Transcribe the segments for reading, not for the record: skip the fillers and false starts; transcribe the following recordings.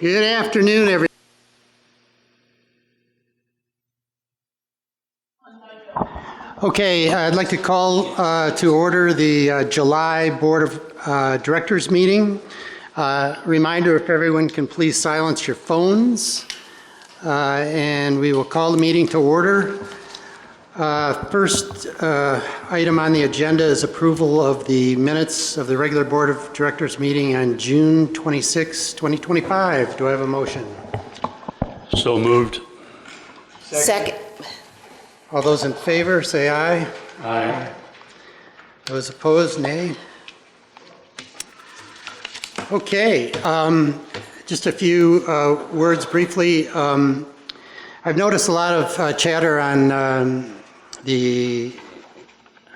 Good afternoon, everyone. Okay, I'd like to call to order the July Board of Directors meeting. Reminder, if everyone can please silence your phones, and we will call the meeting to order. First item on the agenda is approval of the minutes of the regular Board of Directors meeting on June 26, 2025. Do I have a motion? So moved. Second. All those in favor, say aye. Aye. Those opposed, nay. Okay, just a few words briefly. I've noticed a lot of chatter on the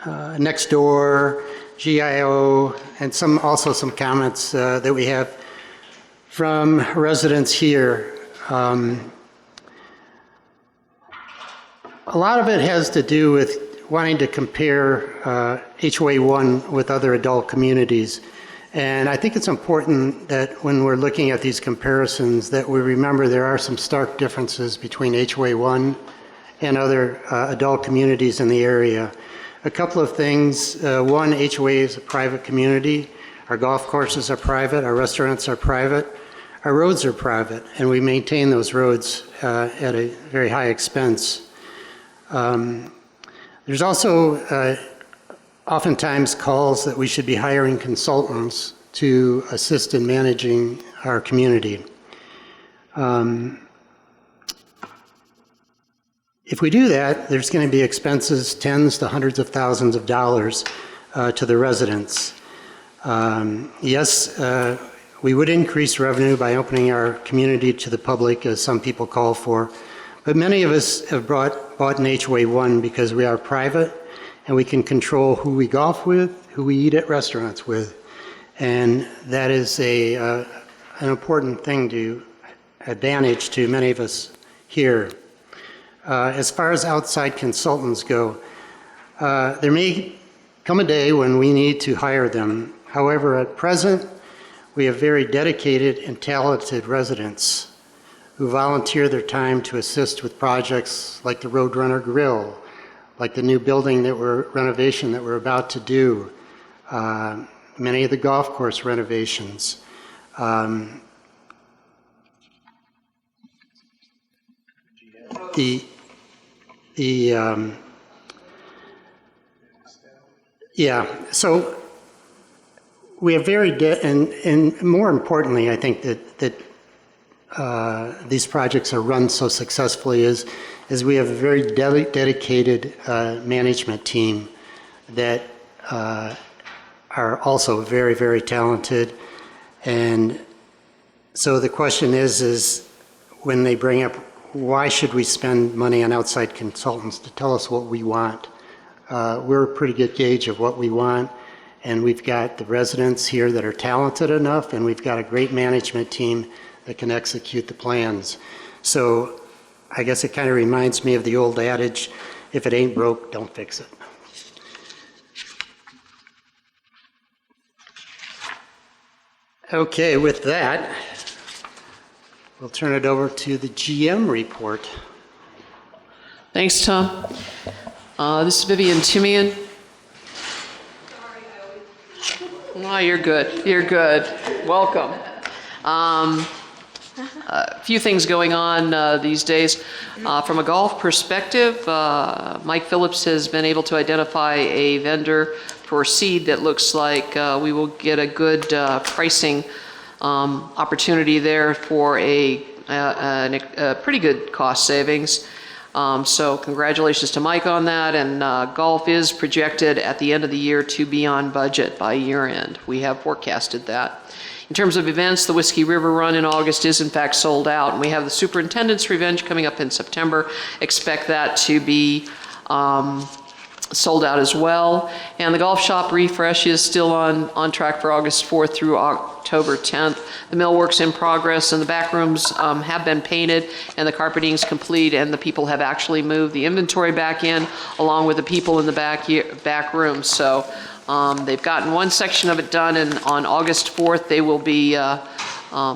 Nextdoor, GIO, and also some comments that we have from residents here. A lot of it has to do with wanting to compare HOA1 with other adult communities. And I think it's important that when we're looking at these comparisons that we remember there are some stark differences between HOA1 and other adult communities in the area. A couple of things. One, HOA is a private community. Our golf courses are private. Our restaurants are private. Our roads are private. And we maintain those roads at a very high expense. There's also oftentimes calls that we should be hiring consultants to assist in managing our community. If we do that, there's going to be expenses, tens to hundreds of thousands of dollars to the residents. Yes, we would increase revenue by opening our community to the public, as some people call for. But many of us have bought an HOA1 because we are private and we can control who we golf with, who we eat at restaurants with. And that is an important thing to advantage to many of us here. As far as outside consultants go, there may come a day when we need to hire them. However, at present, we have very dedicated and talented residents who volunteer their time to assist with projects like the Roadrunner Grill, like the new building renovation that we're about to do, many of the golf course renovations. So we have and more importantly, I think that these projects are run so successfully is we have a very dedicated management team that are also very, very talented. And so the question is when they bring up, why should we spend money on outside consultants to tell us what we want? We're a pretty good gauge of what we want. And we've got the residents here that are talented enough, and we've got a great management team that can execute the plans. So I guess it kind of reminds me of the old adage, if it ain't broke, don't fix it. Okay, with that, we'll turn it over to the GM report. Thanks, Tom. This is Vivian Timian. Oh, you're good. You're good. Welcome. A few things going on these days. From a golf perspective, Mike Phillips has been able to identify a vendor for seed that looks like we will get a good pricing opportunity there for a pretty good cost savings. So congratulations to Mike on that, and golf is projected at the end of the year to be on budget by year end. We have forecasted that. In terms of events, the Whiskey River Run in August is in fact sold out, and we have the Superintendent's Revenge coming up in September. Expect that to be sold out as well. And the Golf Shop refresh is still on track for August 4th through October 10th. The millwork's in progress, and the back rooms have been painted, and the carpeting's complete, and the people have actually moved the inventory back in, along with the people in the back rooms. So they've gotten one section of it done, and on August 4th, they will be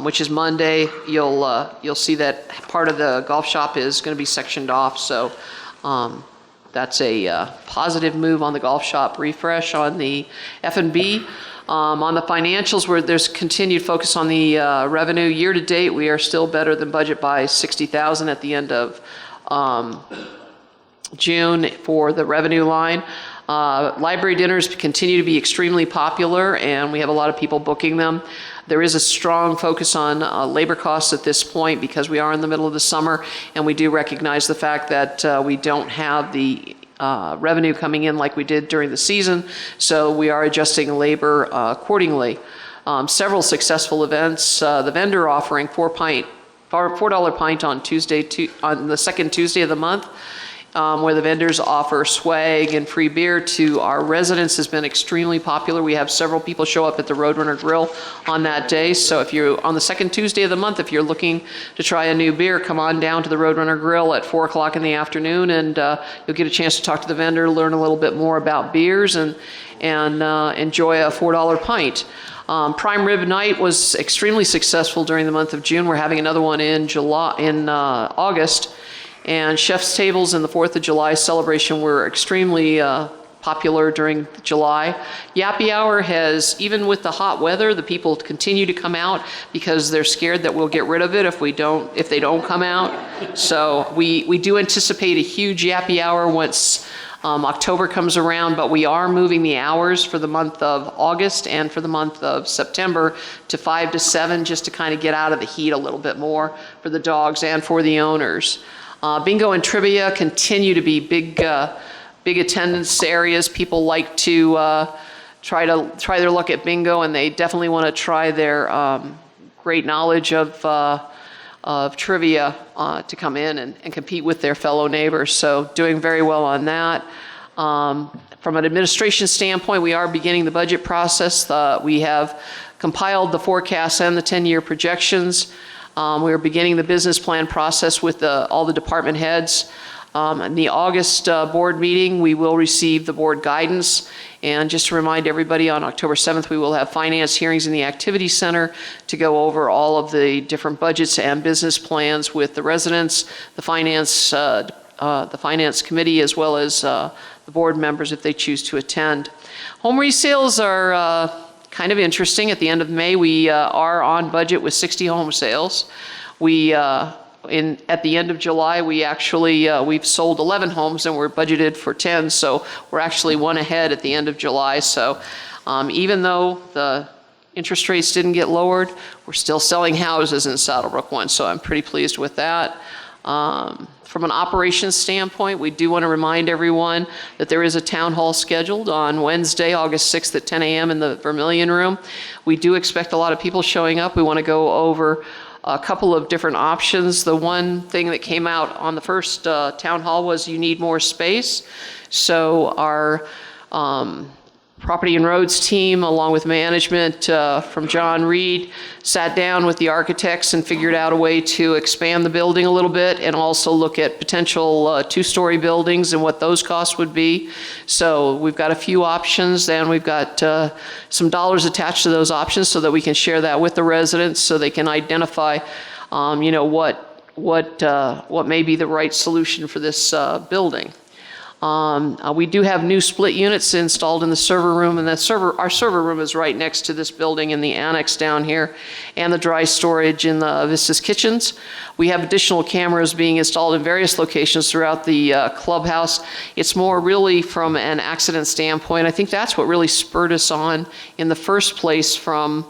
which is Monday. You'll see that part of the golf shop is going to be sectioned off, so that's a positive move on the golf shop refresh. On the F&B, on the financials, where there's continued focus on the revenue. Year to date, we are still better than budget by $60,000 at the end of June for the revenue line. Library dinners continue to be extremely popular, and we have a lot of people booking them. There is a strong focus on labor costs at this point because we are in the middle of the summer, and we do recognize the fact that we don't have the revenue coming in like we did during the season, so we are adjusting labor accordingly. Several successful events. The vendor offering $4 pint on on the second Tuesday of the month, where the vendors offer swag and free beer to our residents, has been extremely popular. We have several people show up at the Roadrunner Grill on that day. So if you're on the second Tuesday of the month, if you're looking to try a new beer, come on down to the Roadrunner Grill at 4 o'clock in the afternoon, and you'll get a chance to talk to the vendor, learn a little bit more about beers, and enjoy a $4 pint. Prime Rib Night was extremely successful during the month of June. We're having another one in August. And Chef's Tables and the 4th of July celebration were extremely popular during July. Yappy Hour has, even with the hot weather, the people continue to come out because they're scared that we'll get rid of it if they don't come out. So we do anticipate a huge Yappy Hour once October comes around, but we are moving the hours for the month of August and for the month of September to 5 to 7, just to kind of get out of the heat a little bit more for the dogs and for the owners. Bingo and trivia continue to be big attendance areas. People like to try their luck at bingo, and they definitely want to try their great knowledge of trivia to come in and compete with their fellow neighbors. So doing very well on that. From an administration standpoint, we are beginning the budget process. We have compiled the forecasts and the 10-year projections. We are beginning the business plan process with all the department heads. In the August board meeting, we will receive the board guidance. And just to remind everybody, on October 7th, we will have finance hearings in the Activity Center to go over all of the different budgets and business plans with the residents, the finance committee, as well as the board members if they choose to attend. Home resales are kind of interesting. At the end of May, we are on budget with 60 home sales. At the end of July, we've sold 11 homes and we're budgeted for 10, so we're actually one ahead at the end of July. So even though the interest rates didn't get lowered, we're still selling houses in Saddlebrook One, so I'm pretty pleased with that. From an operations standpoint, we do want to remind everyone that there is a town hall scheduled on Wednesday, August 6th at 10 a.m. in the Vermillion Room. We do expect a lot of people showing up. We want to go over a couple of different options. The one thing that came out on the first town hall was you need more space. So our Property and Roads team, along with management from John Reed, sat down with the architects and figured out a way to expand the building a little bit and also look at potential two-story buildings and what those costs would be. So we've got a few options, and we've got some dollars attached to those options so that we can share that with the residents so they can identify, what may be the right solution for this building. We do have new split units installed in the server room, and our server room is right next to this building in the annex down here, and the dry storage in the Vistas kitchens. We have additional cameras being installed in various locations throughout the clubhouse. It's more really from an accident standpoint. I think that's what really spurred us on in the first place from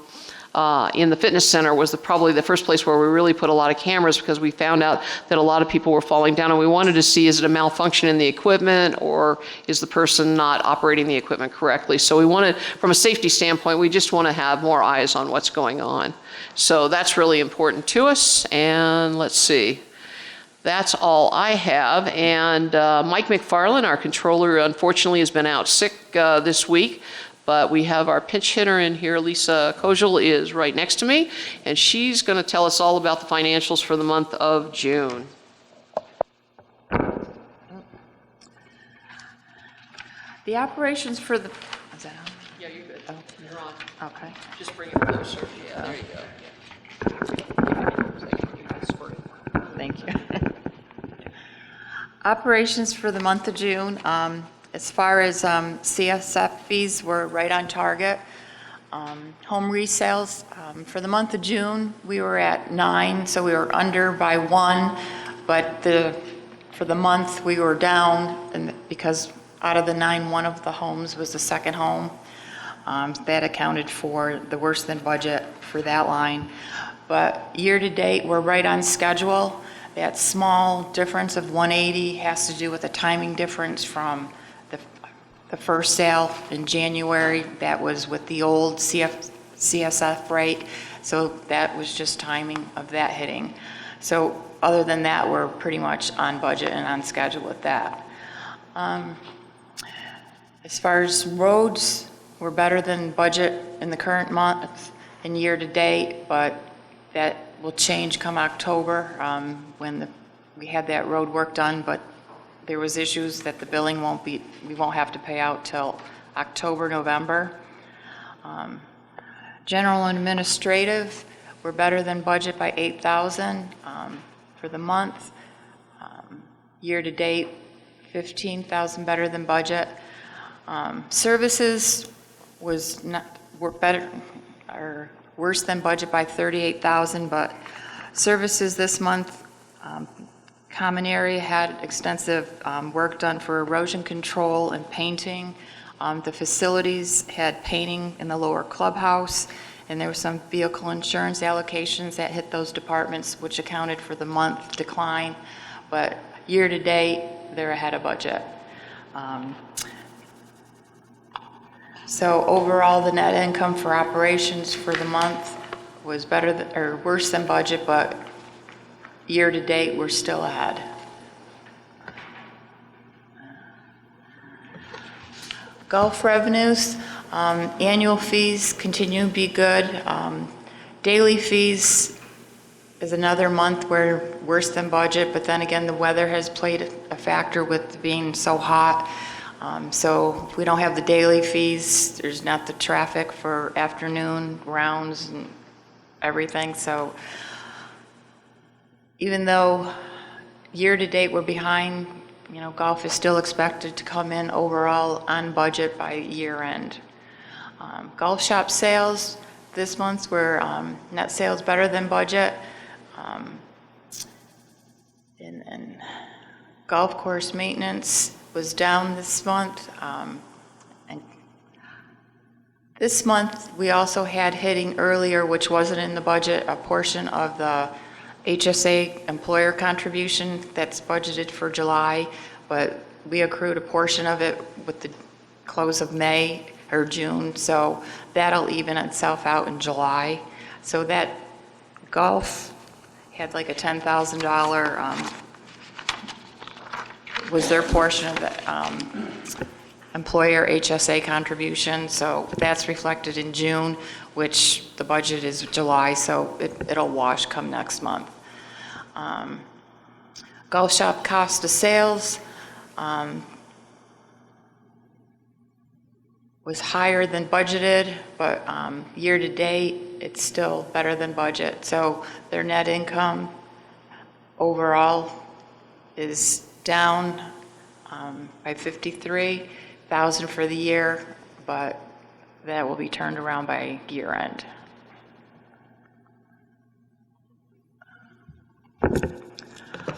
in the fitness center was probably the first place where we really put a lot of cameras, because we found out that a lot of people were falling down, and we wanted to see, is it a malfunction in the equipment, or is the person not operating the equipment correctly? So we wanted, from a safety standpoint, we just want to have more eyes on what's going on. So that's really important to us. And let's see. That's all I have. And Mike McFarland, our controller, unfortunately has been out sick this week. But we have our pinch hitter in here. Lisa Kojal is right next to me, and she's going to tell us all about the financials for the month of June. The operations for the... Is that on? Yeah, you're good. Oh, You're on. okay. Just bring it closer. Yeah, there you go. Operations for the month of June, as far as CSF fees, we're right on target. Home resales, for the month of June, we were at 9, so we were under by 1, but for the month, we were down, and because out of the 9, one of the homes was the second home. That accounted for the worse than budget for that line. But year-to-date, we're right on schedule. That small difference of 180 has to do with a timing difference from the first sale in January. That was with the old CSF rate, so that was just timing of that hitting. So other than that, we're pretty much on budget and on schedule with that. As far as roads, we're better than budget in the current month and year-to-date, but that will change come October when we had that road work done, but there was issues that the billing we won't have to pay out till October, November. General and administrative, we're better than budget by 8,000 for the month. Year-to-date, 15,000 better than budget. Services were better or worse than budget by 38,000, but services this month, common area had extensive work done for erosion control and painting. The facilities had painting in the lower clubhouse, and there were some vehicle insurance allocations that hit those departments, which accounted for the month decline. But year-to-date, they're ahead of budget. So overall, the net income for operations for the month was better than, or worse than budget, but year-to-date, we're still ahead. Gulf revenues, annual fees continue to be good. Daily fees is another month where worse than budget, but then again, the weather has played a factor with being so hot. So if we don't have the daily fees, there's not the traffic for afternoon rounds and everything. So even though year-to-date we're behind, Gulf is still expected to come in overall on budget by year-end. Gulf shop sales this month were net sales better than budget. And golf course maintenance was down this month. And this month, we also had hitting earlier, which wasn't in the budget, a portion of the HSA employer contribution that's budgeted for July, but we accrued a portion of it with the close of May or June, so that'll even itself out in July. So that golf had like a $10,000 was their portion of the employer HSA contribution, so that's reflected in June, which the budget is July, so it'll wash come next month. Golf shop cost of sales was higher than budgeted, but year-to-date, it's still better than budget. So their net income overall is down by 53,000 for the year, but that will be turned around by year end.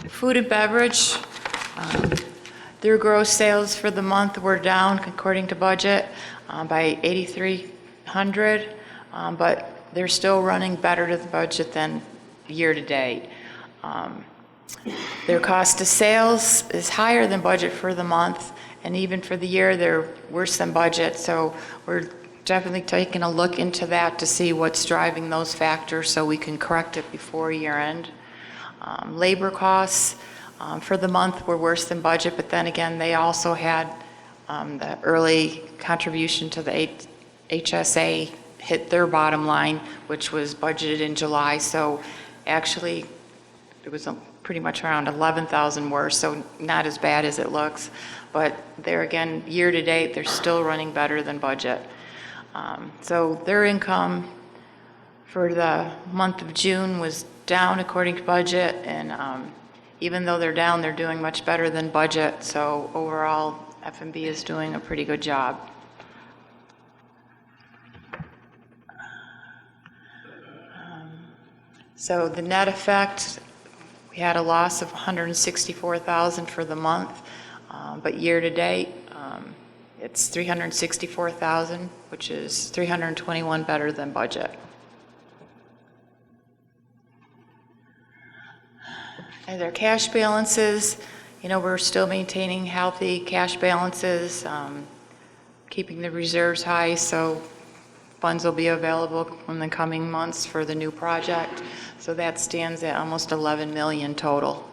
Food and beverage, their gross sales for the month were down according to budget by 8,300, but they're still running better to the budget than year to date. Their cost of sales is higher than budget for the month, and even for the year, they're worse than budget. So we're definitely taking a look into that to see what's driving those factors so we can correct it before year end. Labor costs for the month were worse than budget, but then again, they also had the early contribution to the HSA hit their bottom line, which was budgeted in July. So actually, it was pretty much around 11,000 worse, so not as bad as it looks. But there again, year to date, they're still running better than budget. So their income for the month of June was down according to budget, and even though they're down, they're doing much better than budget. So overall, F&B is doing a pretty good job. So the net effect, we had a loss of $164,000 for the month, but year to date, it's $364,000, which is $321 better than budget. And their cash balances, you know, we're still maintaining healthy cash balances, keeping the reserves high, so funds will be available in the coming months for the new project. So that stands at almost 11 million total.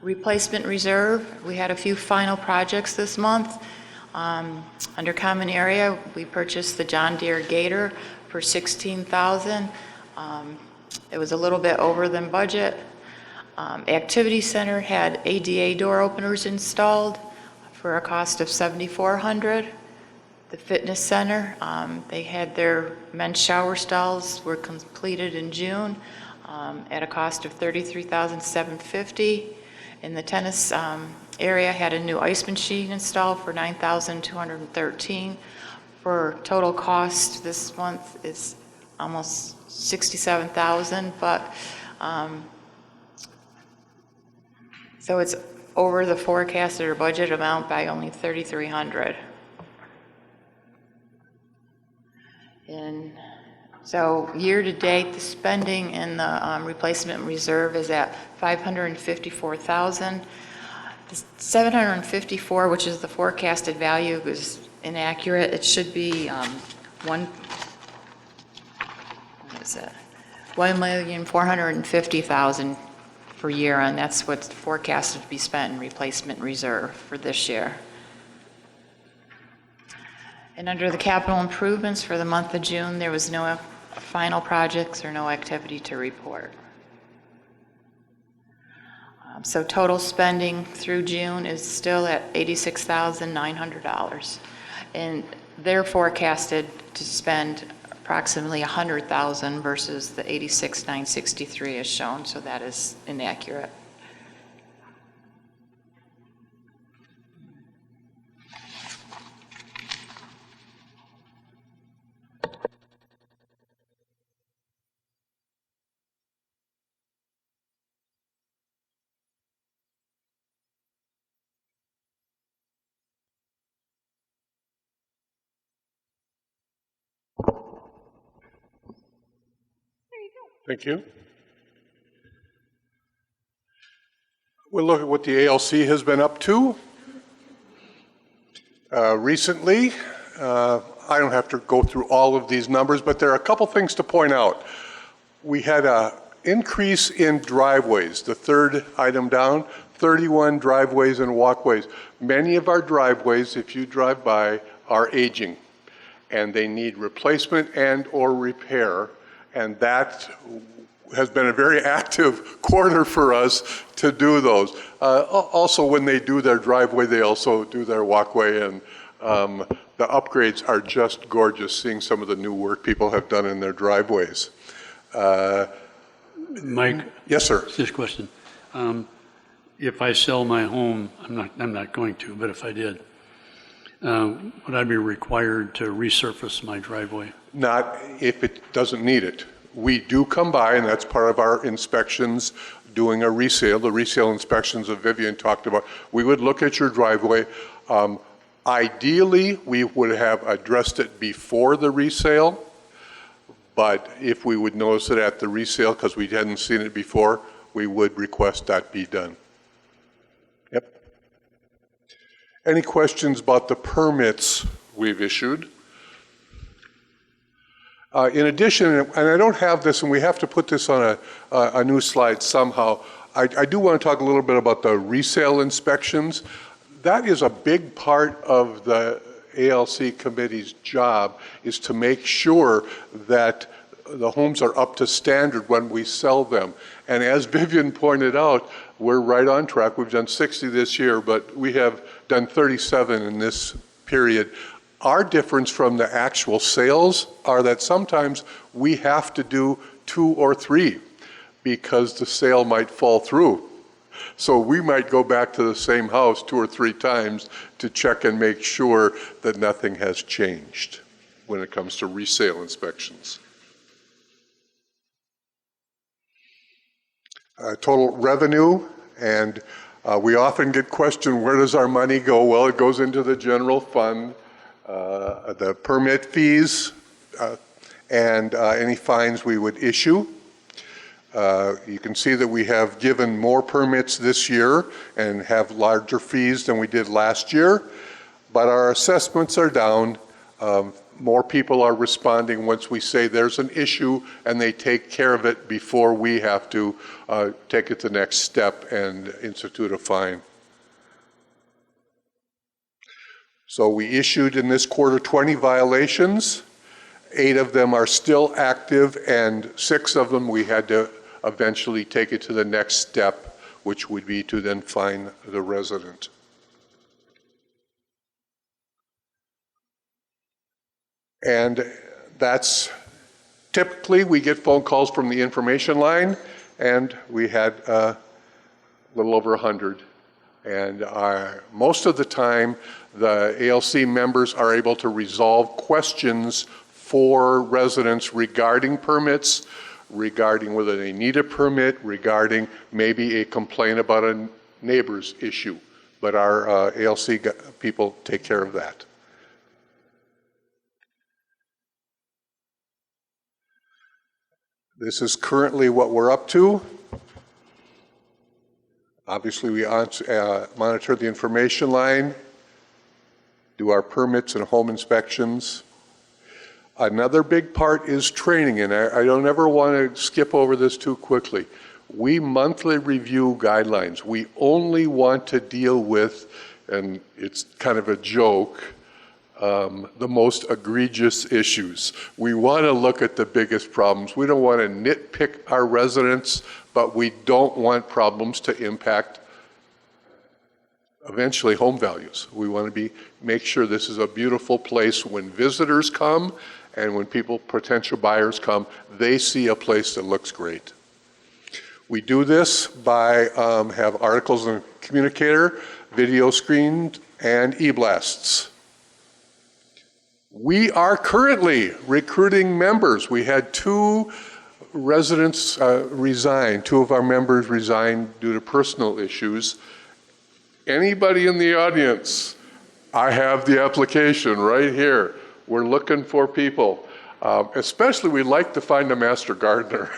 Replacement reserve, we had a few final projects this month. Under common area, we purchased the John Deere Gator for $16,000. It was a little bit over than budget. Activity Center had ADA door openers installed for a cost of $7,400. The Fitness Center, they had their men's shower stalls were completed in June at a cost of $33,750. In the tennis area, had a new ice machine installed for $9,213. For total cost this month is almost $67,000, but so it's over the forecasted or budget amount by only $3,300. And so year to date, the spending in the replacement reserve is at $554,000. The $754,000, which is the forecasted value, is inaccurate. It should be $1,450,000 per year, and that's what's forecasted to be spent in replacement reserve for this year. And under the capital improvements for the month of June, there was no final projects or no activity to report. So total spending through June is still at $86,900. And they're forecasted to spend approximately $100,000 versus the $86,963 as shown, so that is inaccurate. Thank you. We'll look at what the ALC has been up to. Recently, I don't have to go through all of these numbers, but there are a couple things to point out. We had an increase in driveways, the third item down, 31 driveways and walkways. Many of our driveways, if you drive by, are aging, and they need replacement and or repair. And that has been a very active quarter for us to do those. Also, when they do their driveway, they also do their walkway, and the upgrades are just gorgeous, seeing some of the new work people have done in their driveways. Mike? Yes, sir. This question. If I sell my home, I'm not going to, but if I did, would I be required to resurface my driveway? Not if it doesn't need it. We do come by, and that's part of our inspections, doing a resale, the resale inspections that Vivian talked about. We would look at your driveway. Ideally, we would have addressed it before the resale, but if we would notice it at the resale because we hadn't seen it before, we would request that be done. Yep. Any questions about the permits we've issued? In addition, and I don't have this, and we have to put this on a new slide somehow, I do want to talk a little bit about the resale inspections. That is a big part of the ALC committee's job, is to make sure that the homes are up to standard when we sell them. And as Vivian pointed out, we're right on track. We've done 60 this year, but we have done 37 in this period. Our difference from the actual sales are that sometimes we have to do 2 or 3 because the sale might fall through. So we might go back to the same house 2 or 3 times to check and make sure that nothing has changed when it comes to resale inspections. Total revenue, and we often get questioned, where does our money go? Well, it goes into the general fund, the permit fees, and any fines we would issue. You can see that we have given more permits this year and have larger fees than we did last year, but our assessments are down. More people are responding once we say there's an issue, and they take care of it before we have to take it to the next step and institute a fine. So we issued in this quarter 20 violations. 8 of them are still active, and 6 of them we had to eventually take it to the next step, which would be to then fine the resident. And that's typically, we get phone calls from the information line, and we had a little over 100. And most of the time, the ALC members are able to resolve questions for residents regarding permits, regarding whether they need a permit, regarding maybe a complaint about a neighbor's issue. But our ALC people take care of that. This is currently what we're up to. Obviously, we monitor the information line, do our permits and home inspections. Another big part is training, and I don't ever want to skip over this too quickly. We monthly review guidelines. We only want to deal with, and it's kind of a joke, the most egregious issues. We want to look at the biggest problems. We don't want to nitpick our residents, but we don't want problems to impact eventually home values. We want to make sure this is a beautiful place when visitors come and when potential buyers come, they see a place that looks great. We do this by have articles in the communicator, video screened, and e-blasts. We are currently recruiting members. We had 2 residents resign. 2 of our members resigned due to personal issues. Anybody in the audience, I have the application right here. We're looking for people. Especially, we like to find a master gardener.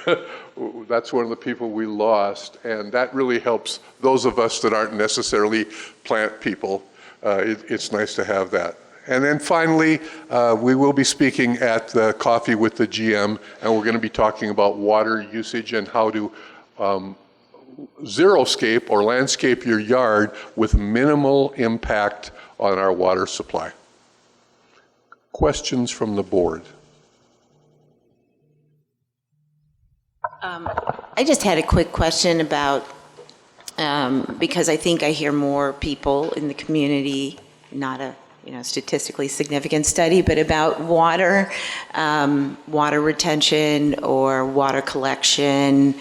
That's one of the people we lost, and that really helps those of us that aren't necessarily plant people. It's nice to have that. And then finally, we will be speaking at the Coffee with the GM, and we're going to be talking about water usage and how to xeriscape or landscape your yard with minimal impact on our water supply. Questions from the board? I just had a quick question about, because I think I hear more people in the community, not a statistically significant study, but about water, water retention or water collection.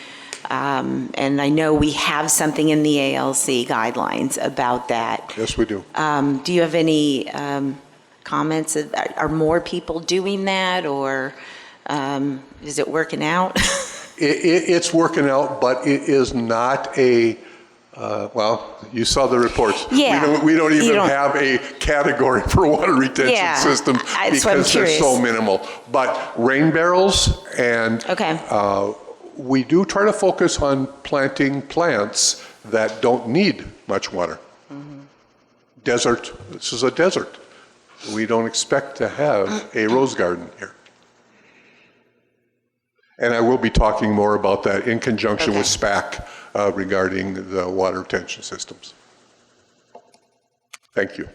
And I know we have something in the ALC guidelines about that. Yes, we do. Do you have any comments? Are more people doing that, or is it working out? It's working out, but it is not a, well, you saw the reports. Yeah. We don't even have a category for water retention systems because they're so minimal. But rain barrels and we do try to focus on planting plants that don't need much water. Mm-hmm. Desert, this is a desert. We don't expect to have a rose garden here. And I will be talking more about that in conjunction with SPAC regarding the water retention systems. Thank you.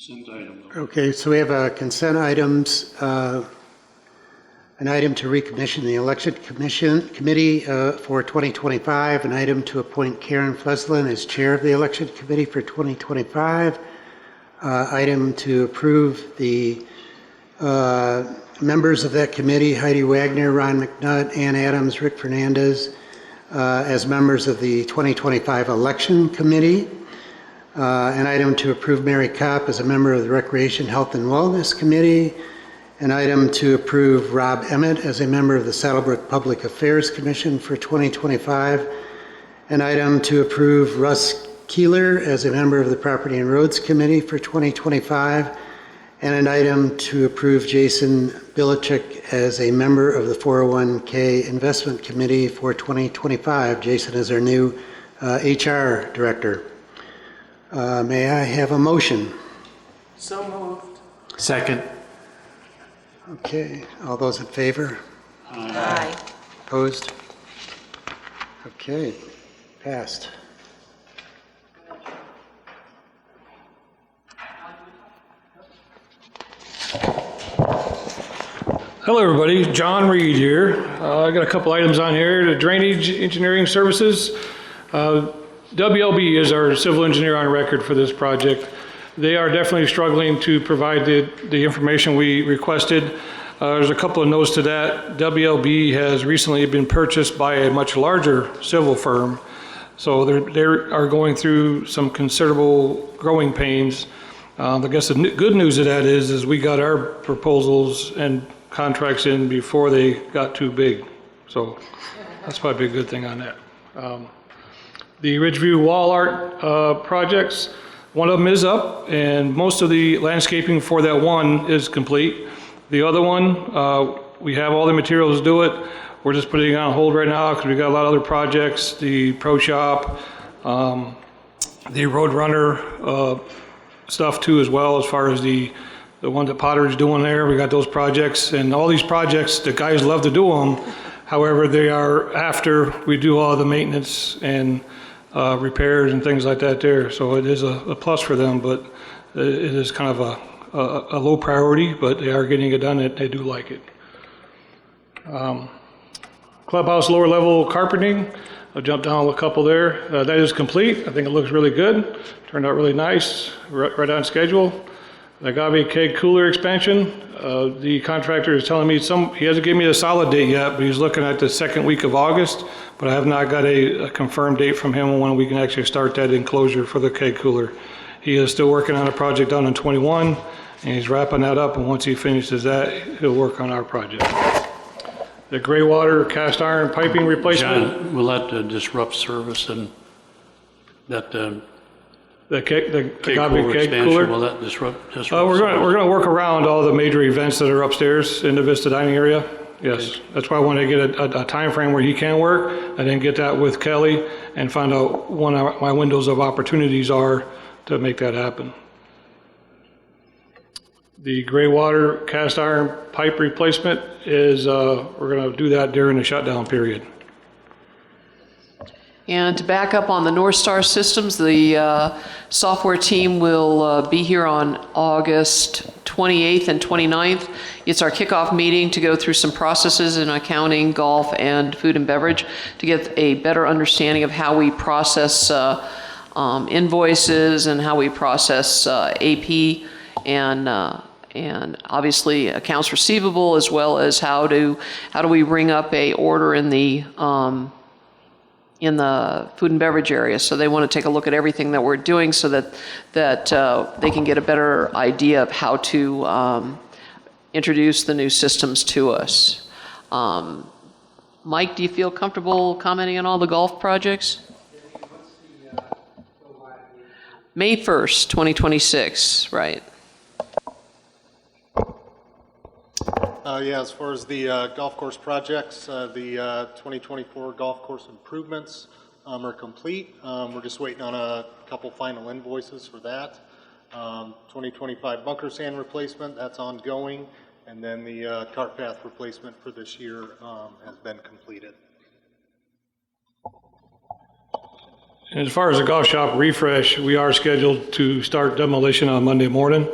Consent item. Though. Okay, so we have consent items, an item to recommission the election committee for 2025, an item to appoint Karen Fleslin as chair of the election committee for 2025, item to approve the members of that committee, Heidi Wagner, Ron McNutt, Ann Adams, Rick Fernandez, as members of the 2025 election committee, an item to approve Mary Kopp as a member of the Recreation, Health, and Wellness Committee, an item to approve Rob Emmett as a member of the Saddlebrook Public Affairs Commission for 2025, an item to approve Russ Keeler as a member of the Property and Roads Committee for 2025, and an item to approve Jason Bilichuk as a member of the 401k Investment Committee for 2025. Jason is our new HR director. May I have a motion? So moved. Second. Okay, all those in favor? Aye. Opposed? Okay, passed. Hello, everybody. John Reed here. I got a couple items on here. The Drainage Engineering Services. WLB is our civil engineer on record for this project. They are definitely struggling to provide the information we requested. There's a couple of notes to that. WLB has recently been purchased by a much larger civil firm. So they are going through some considerable growing pains. I guess the good news of that is we got our proposals and contracts in before they got too big. So that's probably a good thing on that. The Ridgeview Wall Art projects, one of them is up, and most of the landscaping for that one is complete. The other one, we have all the materials to do it. We're just putting it on hold right now because we got a lot of other projects, the Pro Shop, the Roadrunner stuff too as well, as far as the one that Potter's doing there. We got those projects, and all these projects, the guys love to do them. However, they are after we do all the maintenance and repairs and things like that there. So it is a plus for them, but it is kind of a low priority, but they are getting it done. They do like it. Clubhouse lower level carpeting. I'll jump down a couple there. That is complete. I think it looks really good. Turned out really nice, right on schedule. The Agave Keg Cooler expansion. The contractor is telling me he hasn't given me a solid date yet, but he's looking at the second week of August, but I have not got a confirmed date from him on when we can actually start that enclosure for the keg cooler. He is still working on a project down in 21, and he's wrapping that up, and once he finishes that, he'll work on our project. The gray water cast iron piping replacement. John, will that disrupt service and that The keg Agave cooler Keg expansion, Cooler. will that disrupt We're service? going to work around all the major events that are upstairs in the Vista dining area. Yes, Okay. That's that's why I wanted to get a time frame where he can work. I didn't get that with Kelly and find out when my windows of opportunities are to make that happen. The gray water cast iron pipe replacement is, we're going to do that during the shutdown period. And to back up on the North Star Systems, the software team will be here on August 28th and 29th. It's our kickoff meeting to go through some processes in accounting, golf, and food and beverage to get a better understanding of how we process invoices and how we process AP and obviously accounts receivable, as well as how do we bring up a order in the food and beverage area. So they want to take a look at everything that we're doing so that they can get a better idea of how to introduce the new systems to us. Mike, do you feel comfortable commenting on all the golf projects? May 1st, 2026, right. Yeah, as far as the golf course projects, the 2024 golf course improvements are complete. We're just waiting on a couple final invoices for that. 2025 bunker sand replacement, that's ongoing. And then the cart path replacement for this year has been completed. And as far as the golf shop refresh, we are scheduled to start demolition on Monday morning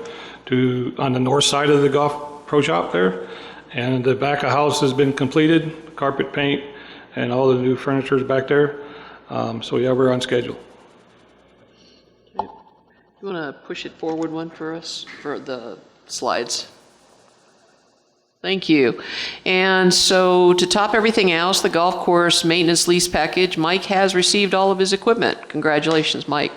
on the north side of the golf pro shop there. And the back of house has been completed, carpet paint, and all the new furniture is back there. So yeah, we're on schedule. You want to push it forward one for us, for the slides? Thank you. And so to top everything else, the golf course maintenance lease package, Mike has received all of his equipment. Congratulations, Mike.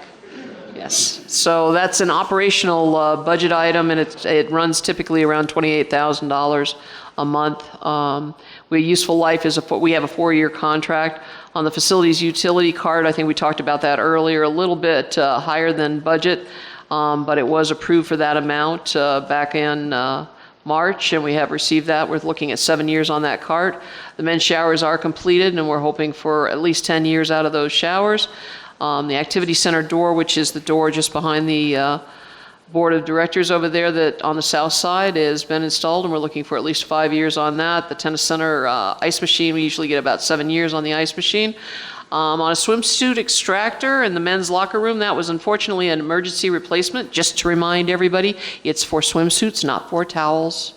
Yes. So that's an operational budget item, and it runs typically around $28,000 a month. Useful life is we have a 4-year contract. On the facilities utility card, I think we talked about that earlier, a little bit higher than budget, but it was approved for that amount back in March, and we have received that. We're looking at 7 years on that card. The men's showers are completed, and we're hoping for at least 10 years out of those showers. The activity center door, which is the door just behind the board of directors over there that on the south side, has been installed, and we're looking for at least 5 years on that. The tennis center ice machine, we usually get about 7 years on the ice machine. On a swimsuit extractor in the men's locker room, that was unfortunately an emergency replacement. Just to remind everybody, it's for swimsuits, not for towels,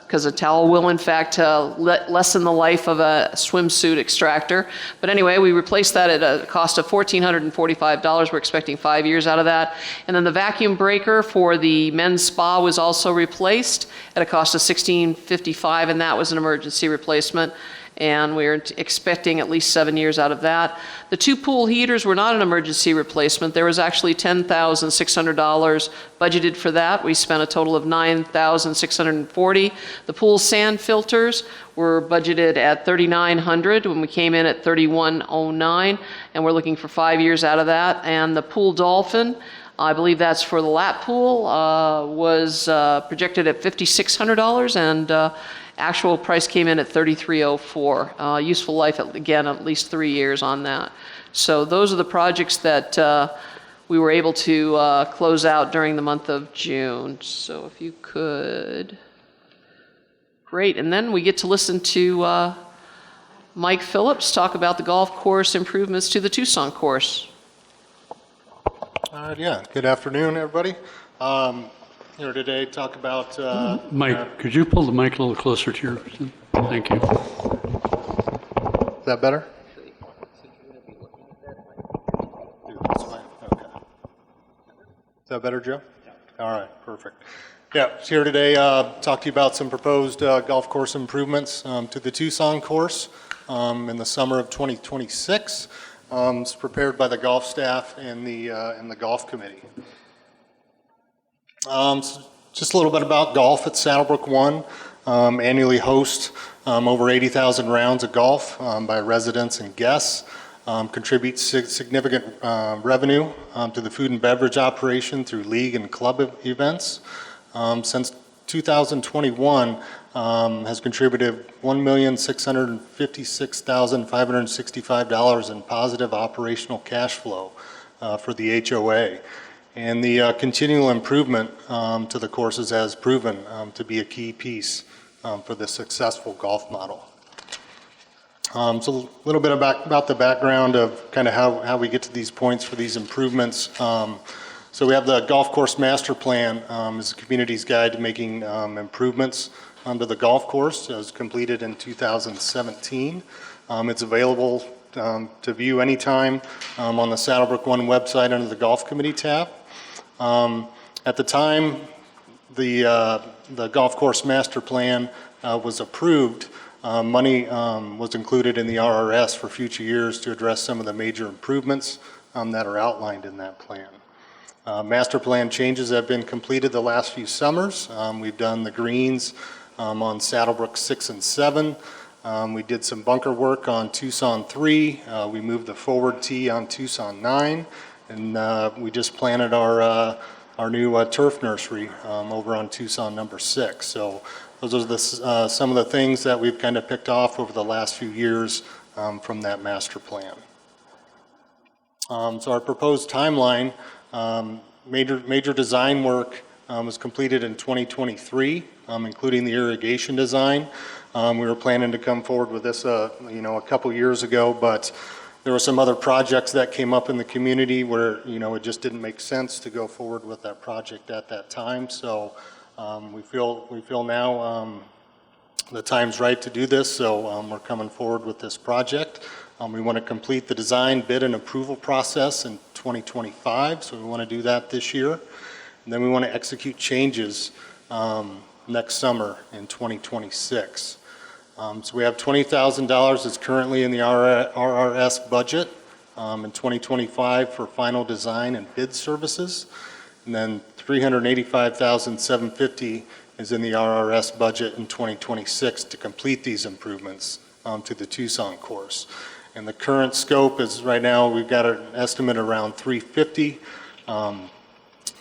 because a towel will in fact lessen the life of a swimsuit extractor. But anyway, we replaced that at a cost of $1,445. We're expecting 5 years out of that. And then the vacuum breaker for the men's spa was also replaced at a cost of $1,655, and that was an emergency replacement. And we're expecting at least 7 years out of that. The 2 pool heaters were not an emergency replacement. There was actually $10,600 budgeted for that. We spent a total of $9,640. The pool sand filters were budgeted at $3,900 when we came in at $3,109, and we're looking for 5 years out of that. And the pool dolphin, I believe that's for the lap pool, was projected at $5,600, and actual price came in at $3,304. Useful life, again, at least 3 years on that. So those are the projects that we were able to close out during the month of June. So if you could. Great. And then we get to listen to Mike Phillips talk about the golf course improvements to the Tucson course. Yeah, good afternoon, everybody. Here today to talk about... Mike, could you pull the mic a little closer to your... Thank you. Is that better? This way? Okay. Is that better, Joe? All right, perfect. Yeah, so here today talk to you about some proposed golf course improvements to the Tucson course in the summer of 2026. It's prepared by the golf staff and the golf committee. So just a little bit about golf at Saddlebrook One. Annually host over 80,000 rounds of golf by residents and guests. Contributes significant revenue to the food and beverage operation through league and club events. Since 2021, has contributed $1,656,565 in positive operational cash flow for the HOA. And the continual improvement to the courses has proven to be a key piece for the successful golf model. So a little bit about the background of kind of how we get to these points for these improvements. So we have the golf course master plan as the community's guide to making improvements to the golf course. It was completed in 2017. It's available to view anytime on the Saddlebrook One website under the Golf Committee tab. At the time the golf course master plan was approved, money was included in the RRS for future years to address some of the major improvements that are outlined in that plan. Master plan changes have been completed the last few summers. We've done the greens on Saddlebrook 6 and 7. We did some bunker work on Tucson 3. We moved the forward tee on Tucson 9. And we just planted our new turf nursery over on Tucson number 6. So those are some of the things that we've kind of picked off over the last few years from that master plan. So our proposed timeline, major design work was completed in 2023, including the irrigation design. We were planning to come forward with this, a couple years ago, but There were some other projects that came up in the community where, you know, it just didn't make sense to go forward with that project at that time. So we feel now the time's right to do this, so we're coming forward with this project. We want to complete the design, bid, and approval process in 2025, so we want to do that this year. And then we want to execute changes next summer in 2026. So we have $20,000 that's currently in the RRS budget in 2025 for final design and bid services. And then $385,750 is in the RRS budget in 2026 to complete these improvements to the Tucson course. And the current scope is, right now, we've got an estimate around $350.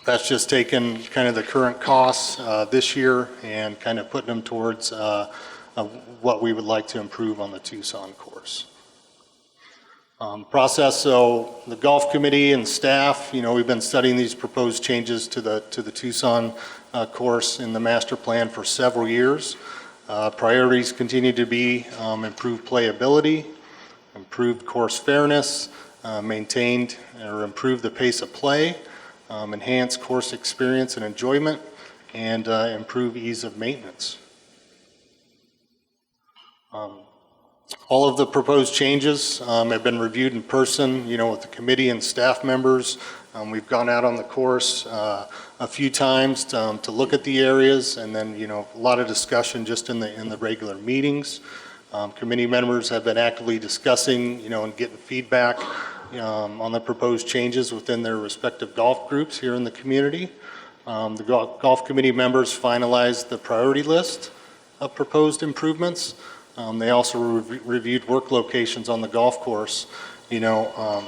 That's just taking kind of the current costs this year and kind of putting them towards what we would like to improve on the Tucson course. Process, so the golf committee and staff, you know, we've been studying these proposed changes to the Tucson course in the master plan for several years. Priorities continue to be improved playability, improved course fairness, maintained or improved the pace of play, enhance course experience and enjoyment, and improve ease of maintenance. All of the proposed changes have been reviewed in person, you know, with the committee and staff members. We've gone out on the course a few times to look at the areas, and then, you know, a lot of discussion just in the regular meetings. Committee members have been actively discussing, you know, and getting feedback on the proposed changes within their respective golf groups here in the community. The golf committee members finalized the priority list of proposed improvements. They also reviewed work locations on the golf course, you know,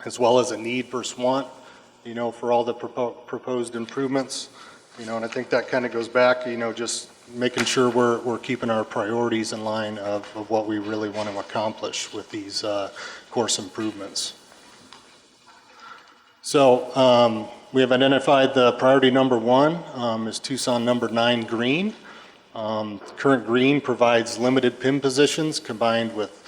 as well as a need versus want, you know, for all the proposed improvements. You know, and I think that kind of goes back, you know, just making sure we're keeping our priorities in line of what we really want to accomplish with these course improvements. So we have identified the priority number 1 is Tucson number 9 green. Current green provides limited pin positions combined with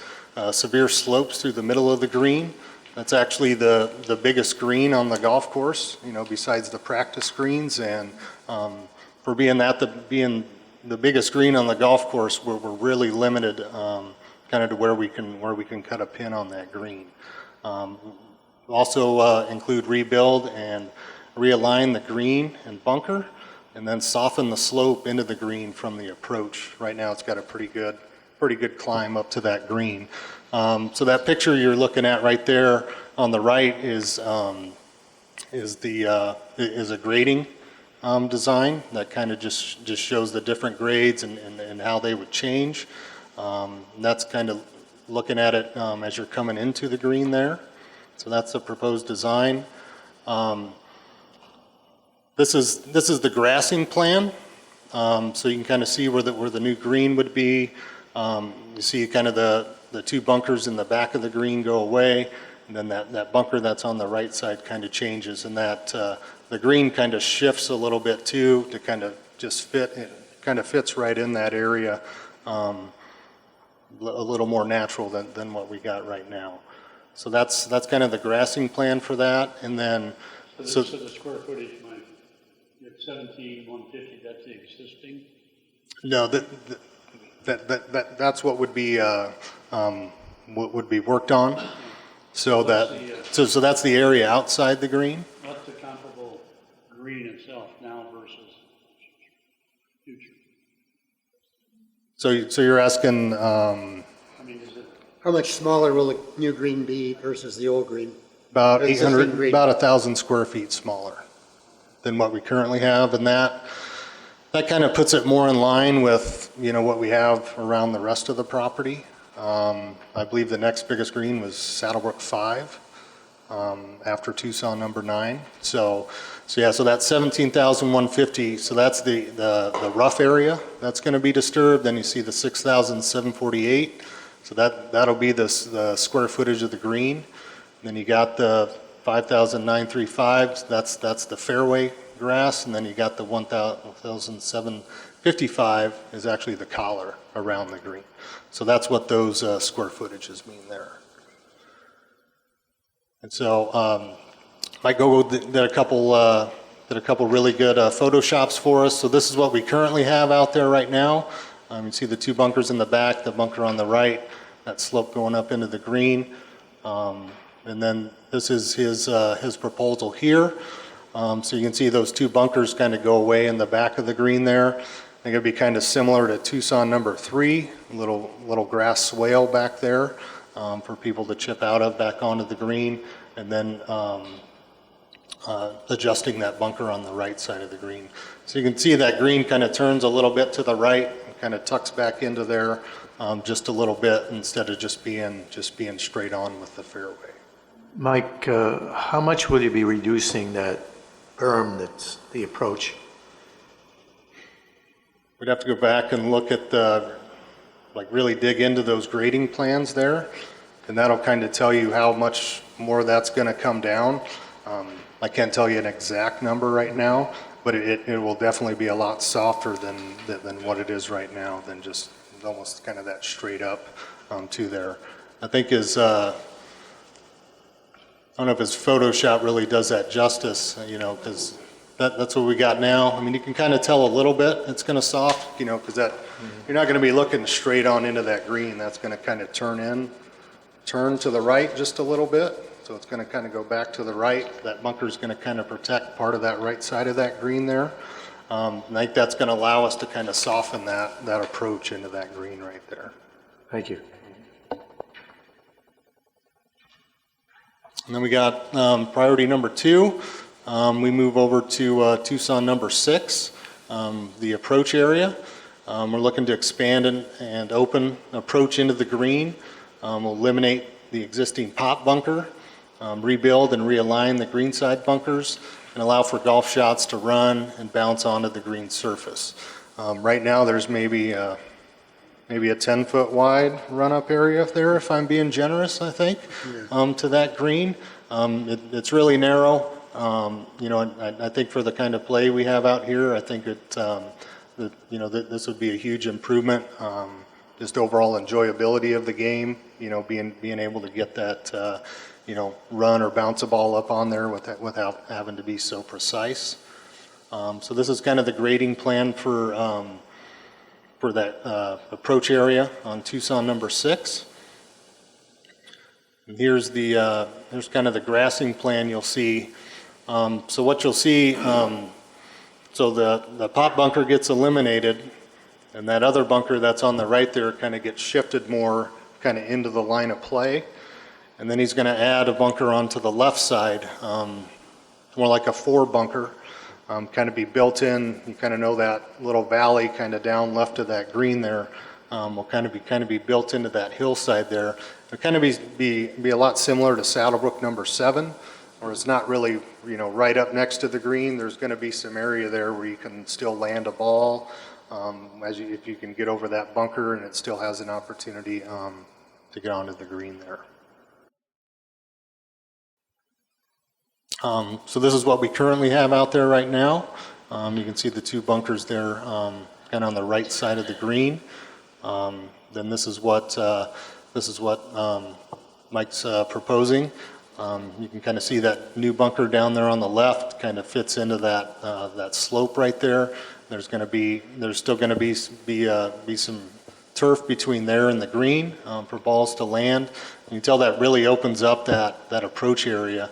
severe slopes through the middle of the green. That's actually the biggest green on the golf course, you know, besides the practice greens. And for being the biggest green on the golf course, we're really limited kind of to where we can cut a pin on that green. Also include rebuild and realign the green and bunker, and then soften the slope into the green from the approach. Right now it's got a pretty good climb up to that green. So that picture you're looking at right there on the right is a grading design that kind of just shows the different grades and how they would change. And that's kind of looking at it as you're coming into the green there. So that's the proposed design. This is the grassing plan. So you can kind of see where the new green would be. You see kind of the 2 bunkers in the back of the green go away, and then that bunker that's on the right side kind of changes, and that the green kind of shifts a little bit too to kind of just fit. It kind of fits right in that area, a little more natural than what we got right now. So that's kind of the grassing plan for that, and then So the square footage, Mike, it's 17,150, that's the existing? no, that's what would be worked on. So so that's the area outside the green. What's the comparable green itself now versus future? So you're asking, I mean, is it? How much smaller will the new green be versus the old green? about Existing 800, green. about 1,000 square feet smaller than what we currently have, and that kind of puts it more in line with, you know, what we have around the rest of the property. I believe the next biggest green was Saddlebrook 5 after Tucson number 9. So that's 17,150. So that's the rough area that's going to be disturbed. Then you see the 6,748. So that'll be the square footage of the green. Then you got the 5,935. That's the fairway grass, and then you got the 1,755 is actually the collar around the green. So that's what those square footages mean there. And so Mike Gogo did a couple really good Photoshops for us. So this is what we currently have out there right now. You can see the two bunkers in the back, the bunker on the right, that slope going up into the green. And then this is his proposal here. So you can see those two bunkers kind of go away in the back of the green there. I think it'd be kind of similar to Tucson number 3, a little grass swale back there for people to chip out of back onto the green, and then adjusting that bunker on the right side of the green. So you can see that green kind of turns a little bit to the right, and kind of tucks back into there just a little bit instead of just being straight on with the fairway. Mike, how much will you be reducing that berm that's the approach? We'd have to go back and look at really dig into those grading plans there, and that'll kind of tell you how much more that's going to come down. I can't tell you an exact number right now, but it will definitely be a lot softer than what it is right now, than just almost kind of that straight up to there. I think I don't know if his Photoshop really does that justice, because that's what we got now. I mean, you can kind of tell a little bit it's going to soft, because you're not going to be looking straight on into that green. That's going to kind of turn to the right just a little bit. So it's going to kind of go back to the right. That bunker is going to kind of protect part of that right side of that green there. I think that's going to allow us to kind of soften that approach into that green right there. Thank you. And then we got priority number 2. We move over to Tucson number 6, the approach area. We're looking to expand and open approach into the green. We'll eliminate the existing pop bunker, rebuild and realign the greenside bunkers, and allow for golf shots to run and bounce onto the green surface. Right now there's maybe a 10-foot wide run-up area there, if I'm being generous, I think, to that green. It's really narrow. I think for the kind of play we have out here, I think this would be a huge improvement. Just overall enjoyability of the game, being able to get that, run or bounce a ball up on there without having to be so precise. So this is kind of the grading plan for that approach area on Tucson number 6. And here's kind of the grassing plan you'll see. So what you'll see, so the pop bunker gets eliminated, and that other bunker that's on the right there kind of gets shifted more kind of into the line of play. And then he's going to add a bunker onto the left side, more like a 4 bunker, kind of be built in. You kind of know that little valley kind of down left of that green there will kind of be built into that hillside there. It'll kind of be a lot similar to Saddlebrook number 7, where it's not really right up next to the green. There's going to be some area there where you can still land a ball if you can get over that bunker, and it still has an opportunity to get onto the green there. So this is what we currently have out there right now. You can see the 2 bunkers there kind of on the right side of the green. Then this is what Mike's proposing. You can kind of see that new bunker down there on the left kind of fits into that slope right there. There's still going to be some turf between there and the green for balls to land. You can tell that really opens up that approach area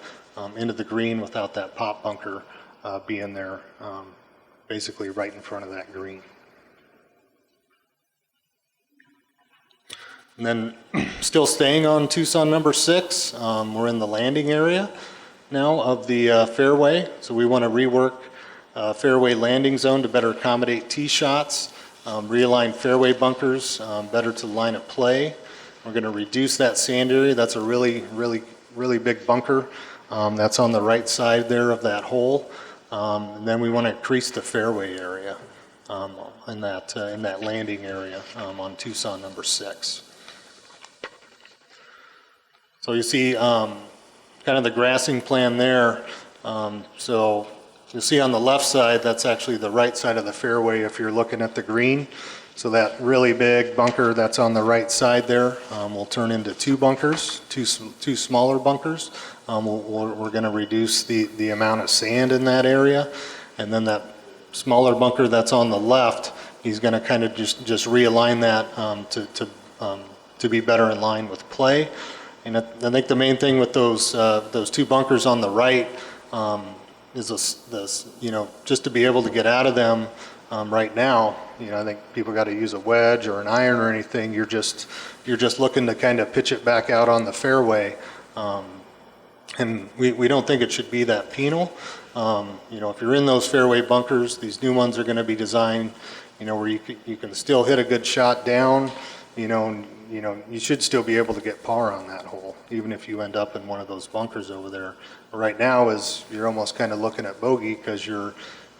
into the green without that pop bunker being there, basically right in front of that green. And then still staying on Tucson number 6, we're in the landing area now of the fairway. So we want to rework fairway landing zone to better accommodate tee shots, realign fairway bunkers better to the line of play. We're going to reduce that sand area. That's a really, really, really big bunker. That's on the right side there of that hole. And then we want to increase the fairway area in that landing area on Tucson number 6. So you see kind of the grassing plan there. So you'll see on the left side, that's actually the right side of the fairway if you're looking at the green. So that really big bunker that's on the right side there will turn into 2 bunkers, two smaller bunkers we're going to reduce the amount of sand in that area. And then that smaller bunker that's on the left, he's going to kind of just realign that to be better in line with play. And I think the main thing with those two bunkers on the right is this, just to be able to get out of them right now. I think people got to use a wedge or an iron or anything. You're just looking to kind of pitch it back out on the fairway. And we don't think it should be that penal. If you're in those fairway bunkers, these new ones are going to be designed, where you can still hit a good shot down, you should still be able to get par on that hole, even if you end up in one of those bunkers over there. But right now is you're almost kind of looking at bogey because you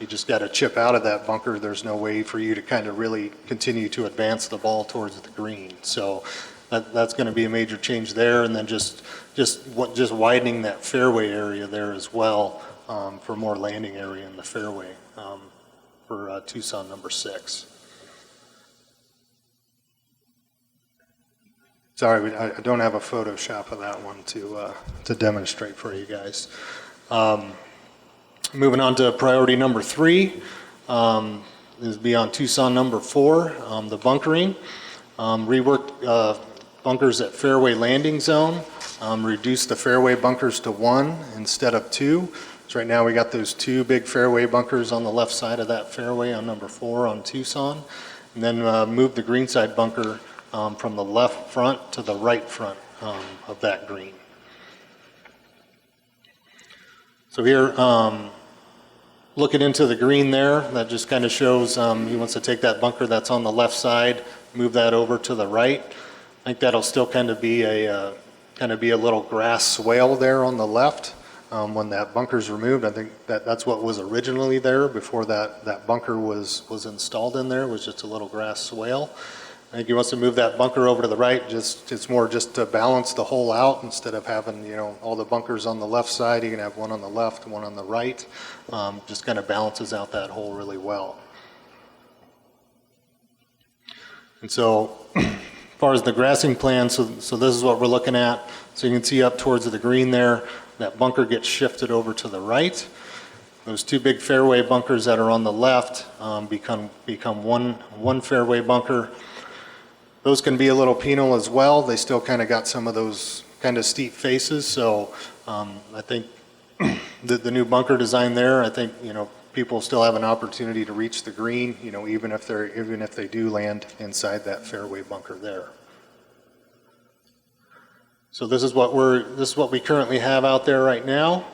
just got to chip out of that bunker. There's no way for you to kind of really continue to advance the ball towards the green. So that's going to be a major change there, and then just widening that fairway area there as well for more landing area in the fairway for Tucson number 6. Sorry, I don't have a Photoshop of that one to demonstrate for you guys. Moving on to priority number 3, is be on Tucson number 4, the bunkering. Rework bunkers at fairway landing zone, reduce the fairway bunkers to 1 instead of 2. So right now we got those 2 big fairway bunkers on the left side of that fairway on number 4 on Tucson. And then move the greenside bunker from the left front to the right front of that green. So here, looking into the green there, that just kind of shows he wants to take that bunker that's on the left side, move that over to the right. I think that'll still kind of be a little grass swale there on the left when that bunker's removed. I think that's what was originally there before that bunker was installed in there, was just a little grass swale. I think he wants to move that bunker over to the right. It's more just to balance the hole out instead of having all the bunkers on the left side. You can have one on the left, one on the right. Just kind of balances out that hole really well. And so, as far as the grassing plan, so this is what we're looking at. So you can see up towards the green there, that bunker gets shifted over to the right. Those 2 big fairway bunkers that are on the left become one fairway bunker. Those can be a little penal as well. They still kind of got some of those kind of steep faces. So I think the new bunker design there, I think people still have an opportunity to reach the green, even if they do land inside that fairway bunker there. So this is what we currently have out there right now.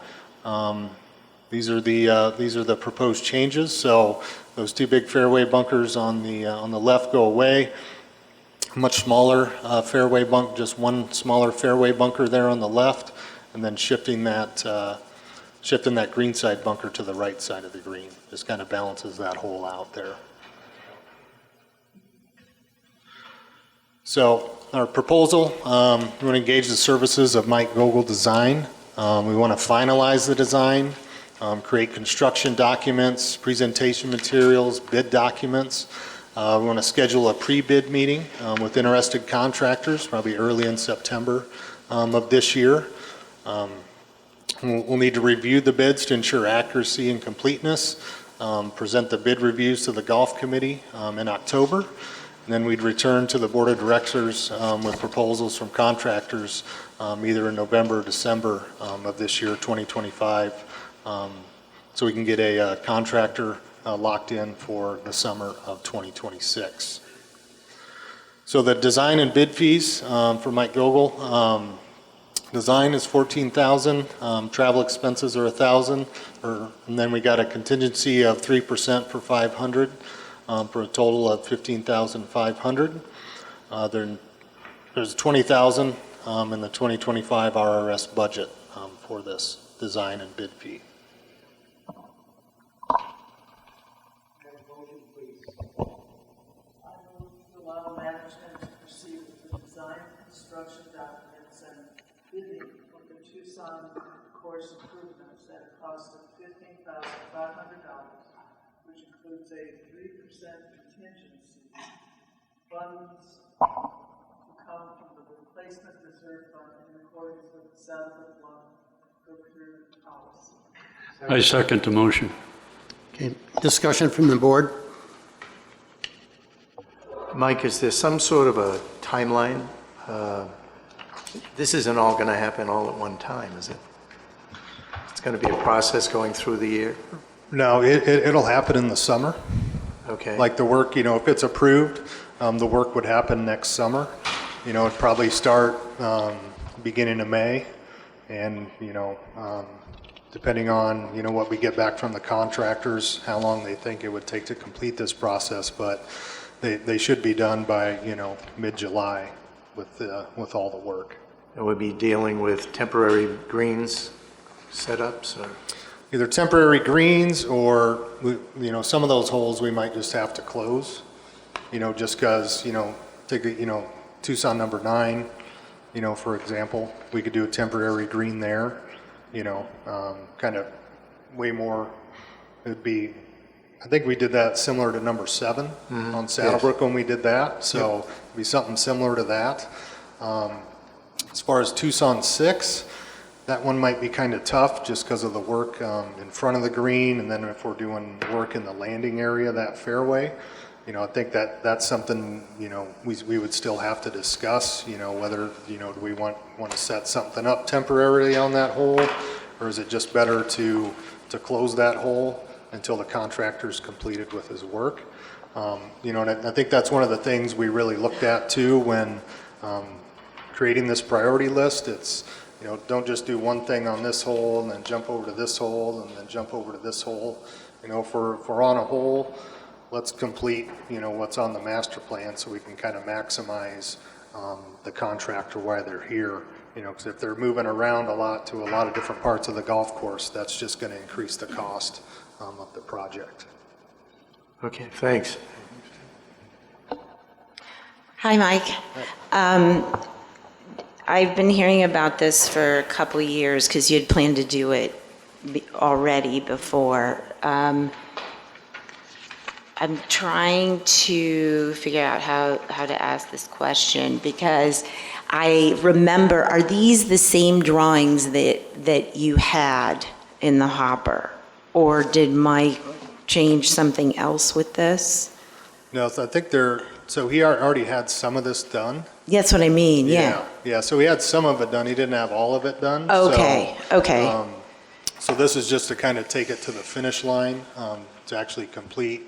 These are the proposed changes. So those 2 big fairway bunkers on the left go away. Much smaller fairway bunk, just one smaller fairway bunker there on the left, and then shifting that greenside bunker to the right side of the green. Just kind of balances that hole out there. So our proposal, we want to engage the services of Mike Gogol Design. We want to finalize the design, create construction documents, presentation materials, bid documents. We want to schedule a pre-bid meeting with interested contractors, probably early in September of this year. We'll need to review the bids to ensure accuracy and completeness, present the bid reviews to the golf committee in October, and then we'd return to the board of directors with proposals from contractors either in November or December of this year, 2025, so we can get a contractor locked in for the summer of 2026. So the design and bid fees for Mike Gogol, design is $14,000, travel expenses are $1,000, and then we got a contingency of 3% for $500 for a total of $15,500. There's $20,000 in the 2025 RRS budget for this design and bid fee. Allow management to proceed with the design, construction documents, and bidding for the Tucson course improvements at a cost of $15,500, which includes a 3% contingency. Funds to come from the replacement reserve fund in accordance with the Southwood One go-through policy. I second the motion. Okay, discussion from the board? Mike, is there some sort of a timeline? This isn't all going to happen all at one time, is it? It's going to be a process going through the year? No, it'll happen in the summer. Okay. Like the work, if it's approved, the work would happen next summer. It'd probably start beginning of May, and, depending on, what we get back from the contractors, how long they think it would take to complete this process, but they should be done by, mid-July with all the work. And we'll be dealing with temporary greens setups, or? Either temporary greens or, some of those holes we might just have to close, just because, take, Tucson number 9, for example, we could do a temporary green there, kind of way more, it'd be, I think we did that similar to number 7 on Saddlebrook when we did that, so it'd be something similar to that. As far as Tucson 6, that one might be kind of tough just because of the work in front of the green, and then if we're doing work in the landing area, that fairway, I think that's something, we would still have to discuss, whether, do we want to set something up temporarily on that hole, or is it just better to close that hole until the contractor's completed with his work? And I think that's one of the things we really looked at too when creating this priority list. It's, don't just do one thing on this hole and then jump over to this hole and then jump over to this hole. If we're on a hole, let's complete, what's on the master plan so we can kind of maximize the contractor while they're here. Because if they're moving around a lot to a lot of different parts of the golf course, that's just going to increase the cost of the project. Okay, thanks. Hi, Mike. I've been hearing about this for a couple of years because you had planned to do it already before. I'm trying to figure out how to ask this question because I remember, are these the same drawings that you had in the hopper? Or did Mike change something else with this? No, so I think so he already had some of this done. That's what I mean, yeah. Yeah, so he had some of it done. He didn't have all of it done. Okay, okay. So this is just to kind of take it to the finish line, to actually complete,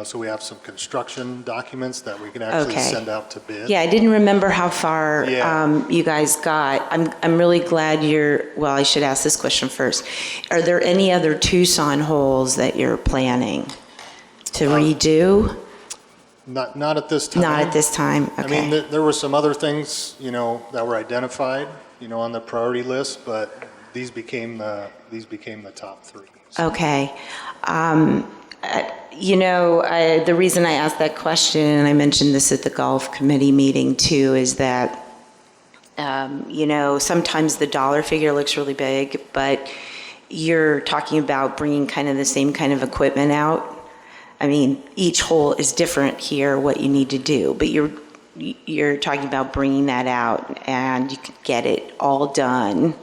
so we have some construction documents that we can actually Okay. send out to bid. Yeah, I didn't remember how far Yeah. you guys got. I'm really glad well, I should ask this question first. Are there any other Tucson holes that you're planning to redo? Not at this time. Not at this time, I mean, okay. there were some other things, that were identified, on the priority list, but these became the top 3. So. Okay. The reason I asked that question, and I mentioned this at the golf committee meeting too, is that, sometimes the dollar figure looks really big, but you're talking about bringing kind of the same kind of equipment out. I mean, each hole is different here, what you need to do, but you're talking about bringing that out and you could get it all done.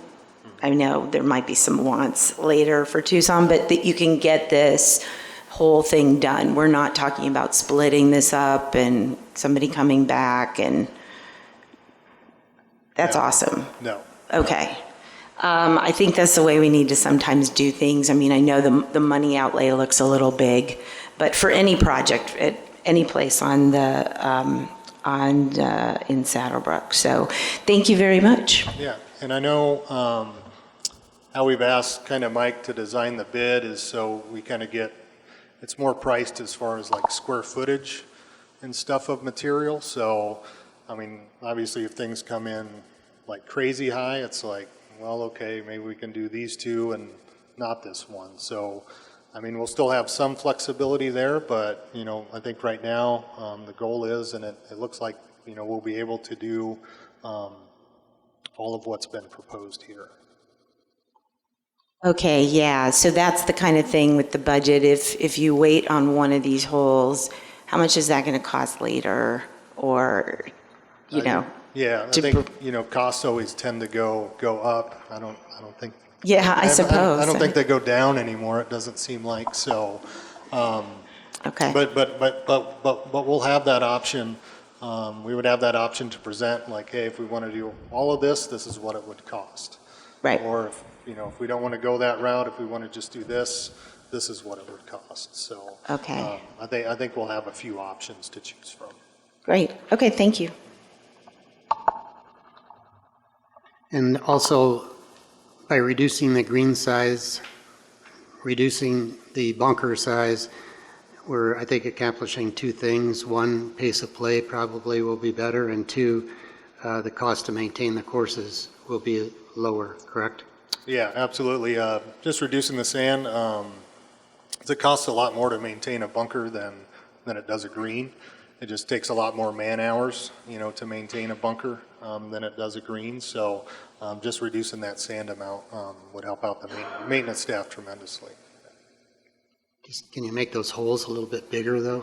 I know there might be some wants later for Tucson, but that you can get this whole thing done. We're not talking about splitting this up and somebody coming back, and that's awesome. No. Okay. I think that's the way we need to sometimes do things. I mean, I know the money outlay looks a little big, but for any project at any place in Saddlebrook. So thank you very much. Yeah, and I know how we've asked kind of Mike to design the bid is so we kind of it's more priced as far as like square footage and stuff of material. So, I mean, obviously if things come in like crazy high, it's like, well, okay, maybe we can do these two and not this one. So, I mean, we'll still have some flexibility there, but, I think right now the goal is, and it looks like, we'll be able to do all of what's been proposed here. Okay, yeah, so that's the kind of thing with the budget. If you wait on one of these holes, how much is that going to cost later? Or, Yeah, I think, costs always tend to go up. I don't think Yeah, I suppose. I don't think they go down anymore, it doesn't seem like, so. Okay. But we'll have that option. We would have that option to present, like, hey, if we want to do all of this, this is what it would cost. Right. Or if, if we don't want to go that route, if we want to just do this, this is what it would cost. So. Okay. I think we'll have a few options to choose from. Great. Okay, thank you. And also, by reducing the green size, reducing the bunker size, we're, I think, accomplishing two things. One, pace of play probably will be better, and two, the cost to maintain the courses will be lower, correct? Yeah, absolutely. Just reducing the sand, it costs a lot more to maintain a bunker than it does a green. It just takes a lot more man hours, to maintain a bunker than it does a green. So just reducing that sand amount would help out the maintenance staff tremendously. Can you make those holes a little bit bigger, though?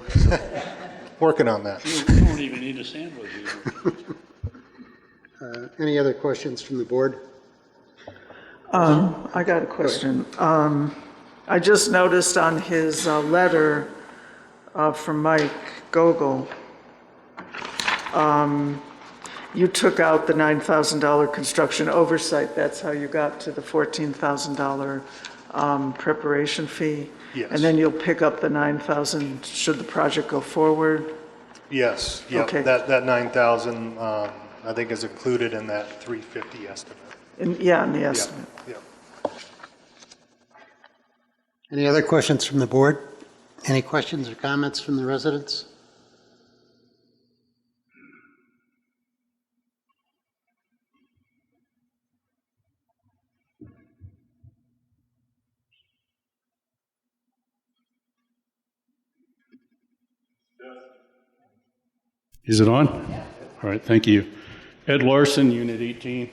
Working on that. You won't even need a sand with you. Any other questions from the board? I got a question. I just noticed on his letter from Mike Gogol, you took out the $9,000 construction oversight. That's how you got to the $14,000 preparation fee? Yes. And then you'll pick up the $9,000 should the project go forward? Yes. Yep. Okay. That 9,000 I think is included in that 350 estimate. In the estimate. Yeah. Any other questions from the board? Any questions or comments from the residents? Is it on? All right, thank you. Ed Larson, Unit 18.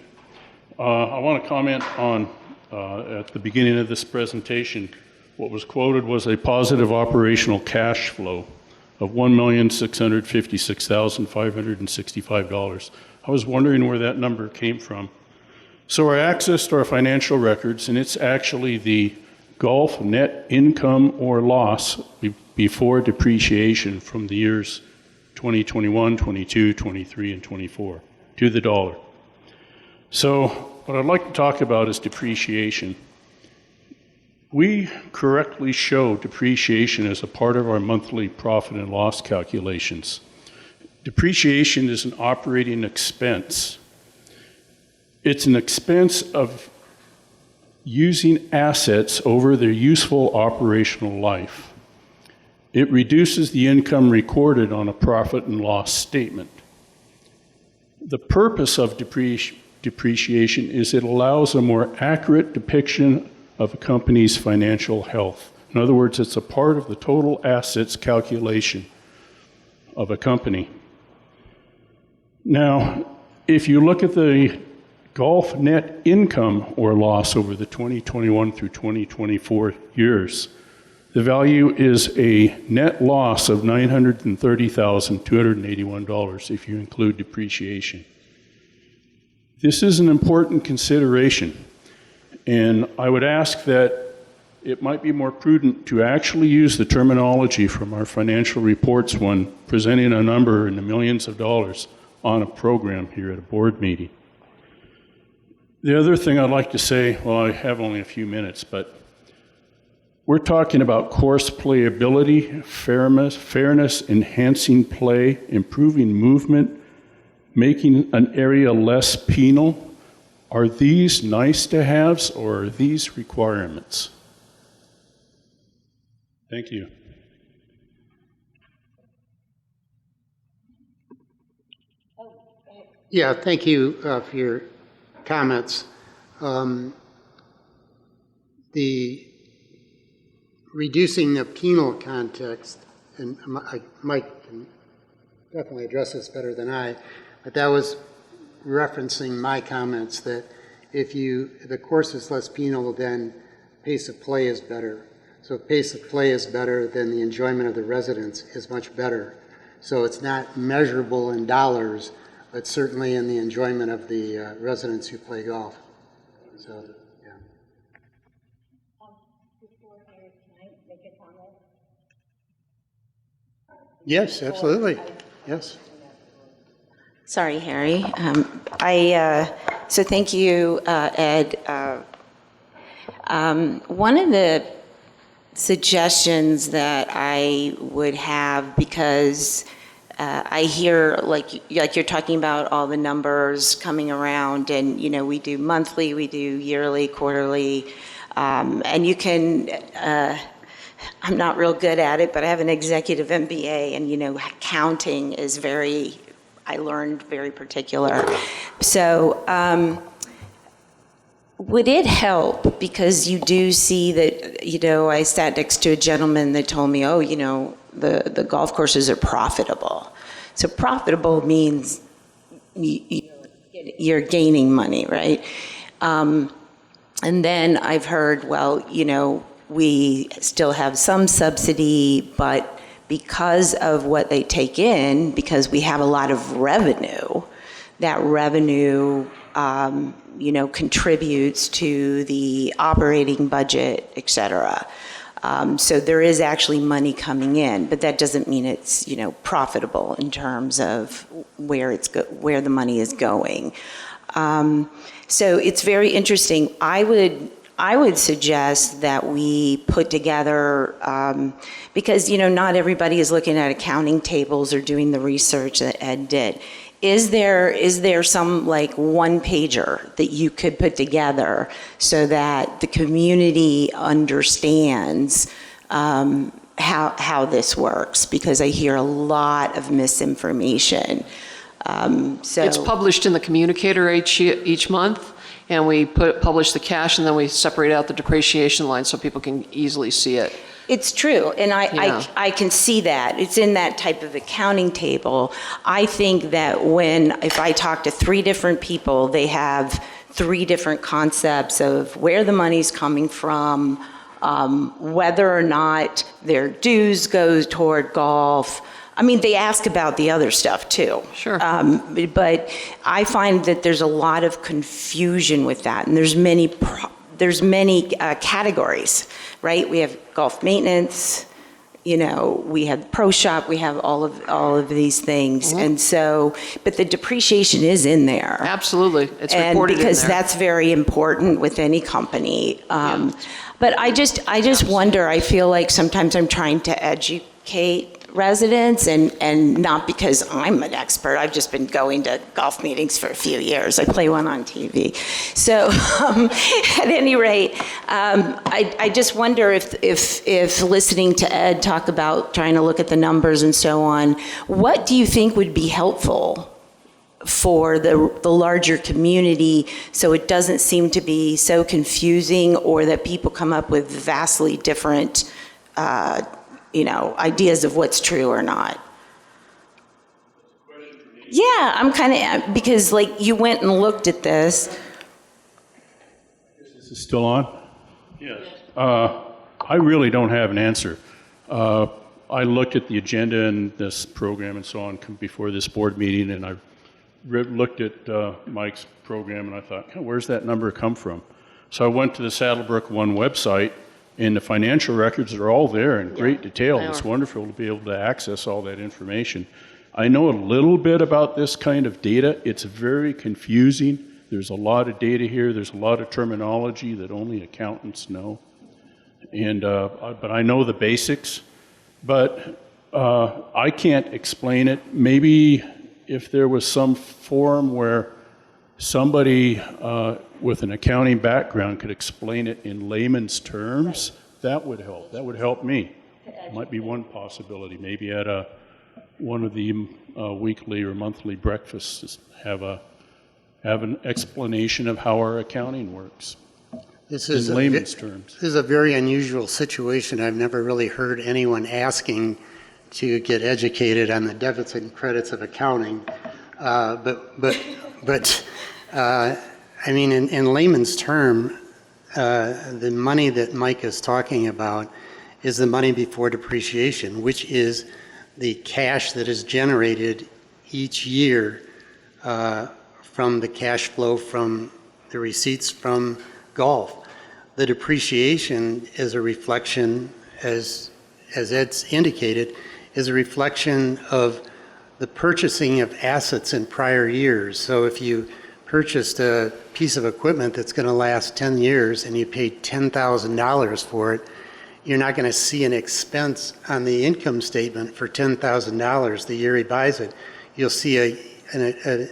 I want to comment on, at the beginning of this presentation, what was quoted was a positive operational cash flow of $1,656,565. I was wondering where that number came from. So I accessed our financial records, and it's actually the Gulf net income or loss before depreciation from the years 2021, 22, 23, and 24 to the dollar. So what I'd like to talk about is depreciation. We correctly show depreciation as a part of our monthly profit and loss calculations. Depreciation is an operating expense. It's an expense of using assets over their useful operational life. It reduces the income recorded on a profit and loss statement. The purpose of depreciation is it allows a more accurate depiction of a company's financial health. In other words, it's a part of the total assets calculation of a company. Now, if you look at the Gulf net income or loss over the 2021 through 2024 years, the value is a net loss of $930,281 if you include depreciation. This is an important consideration, and I would ask that it might be more prudent to actually use the terminology from our financial reports when presenting a number in the millions of dollars on a program here at a board meeting. The other thing I'd like to say, well, I have only a few minutes, but we're talking about course playability, fairness, enhancing play, improving movement, making an area less penal. Are these nice to haves or are these requirements? Thank you. Yeah, thank you for your comments. The reducing the penal context, and Mike can definitely address this better than I, but that was referencing my comments that if the course is less penal, then pace of play is better. So if pace of play is better, then the enjoyment of the residents is much better. So it's not measurable in dollars, but certainly in the enjoyment of the residents who play golf. So, yeah. Yes, absolutely. Yes. Sorry, Harry. So thank you, Ed. One of the suggestions that I would have, because I hear like you're talking about all the numbers coming around, and we do monthly, we do yearly, quarterly, and you can. I'm not real good at it, but I have an executive MBA, and counting is I learned very particular. So would it help, because you do see that, I sat next to a gentleman that told me, oh, the golf courses are profitable. So profitable means you're gaining money, right? And then I've heard, well, we still have some subsidy, but because of what they take in, because we have a lot of revenue, that revenue, contributes to the operating budget, et cetera. So there is actually money coming in, but that doesn't mean it's, profitable in terms of where the money is going. So it's very interesting. I would suggest that we put together, because, not everybody is looking at accounting tables or doing the research that Ed did. Is there some one pager that you could put together so that the community understands how this works? Because I hear a lot of misinformation. So It's published in the Communicator each month. And we publish the cash, and then we separate out the depreciation line so people can easily see it. It's true, and Yeah. I can see that. It's in that type of accounting table. I think that if I talk to 3 different people, they have 3 different concepts of where the money's coming from, whether or not their dues go toward golf. I mean, they ask about the other stuff too. Sure. But I find that there's a lot of confusion with that, and there's many categories, right? We have golf maintenance, we have pro shop, we have all of these things, and so, but the depreciation is in there. Absolutely, it's And reported in there. because that's very important with any company. But I just wonder, I feel like sometimes I'm trying to educate residents, and not because I'm an expert. I've just been going to golf meetings for a few years. I play one on TV. So at any rate, I just wonder if listening to Ed talk about trying to look at the numbers and so on, what do you think would be helpful for the larger community, so it doesn't seem to be so confusing, or that people come up with vastly different ideas of what's true or not? Yeah, I'm kind of, because you went and looked at this. Is this still on? Yes. I really don't have an answer. I looked at the agenda and this program and so on before this board meeting, and I looked at Mike's program, and I thought, where's that number come from? So I went to the Saddlebrook One website, and the financial records are all there in great detail. It's wonderful to be able to access all that information. I know a little bit about this kind of data. It's very confusing. There's a lot of data here. There's a lot of terminology that only accountants know. And but I know the basics. But I can't explain it. Maybe if there was some forum where somebody with an accounting background could explain it in layman's terms, that would help. That would help me. Might be one possibility. Maybe at one of the weekly or monthly breakfasts, have an explanation of how our accounting works. This is in layman's terms. This is a very unusual situation. I've never really heard anyone asking to get educated on the debits and credits of accounting. But I mean, in layman's term, the money that Mike is talking about is the money before depreciation, which is the cash that is generated each year from the cash flow from the receipts from golf. The depreciation is a reflection, as Ed's indicated, is a reflection of the purchasing of assets in prior years. So if you purchased a piece of equipment that's going to last 10 years and you paid $10,000 for it, you're not going to see an expense on the income statement for $10,000 the year he buys it. You'll see an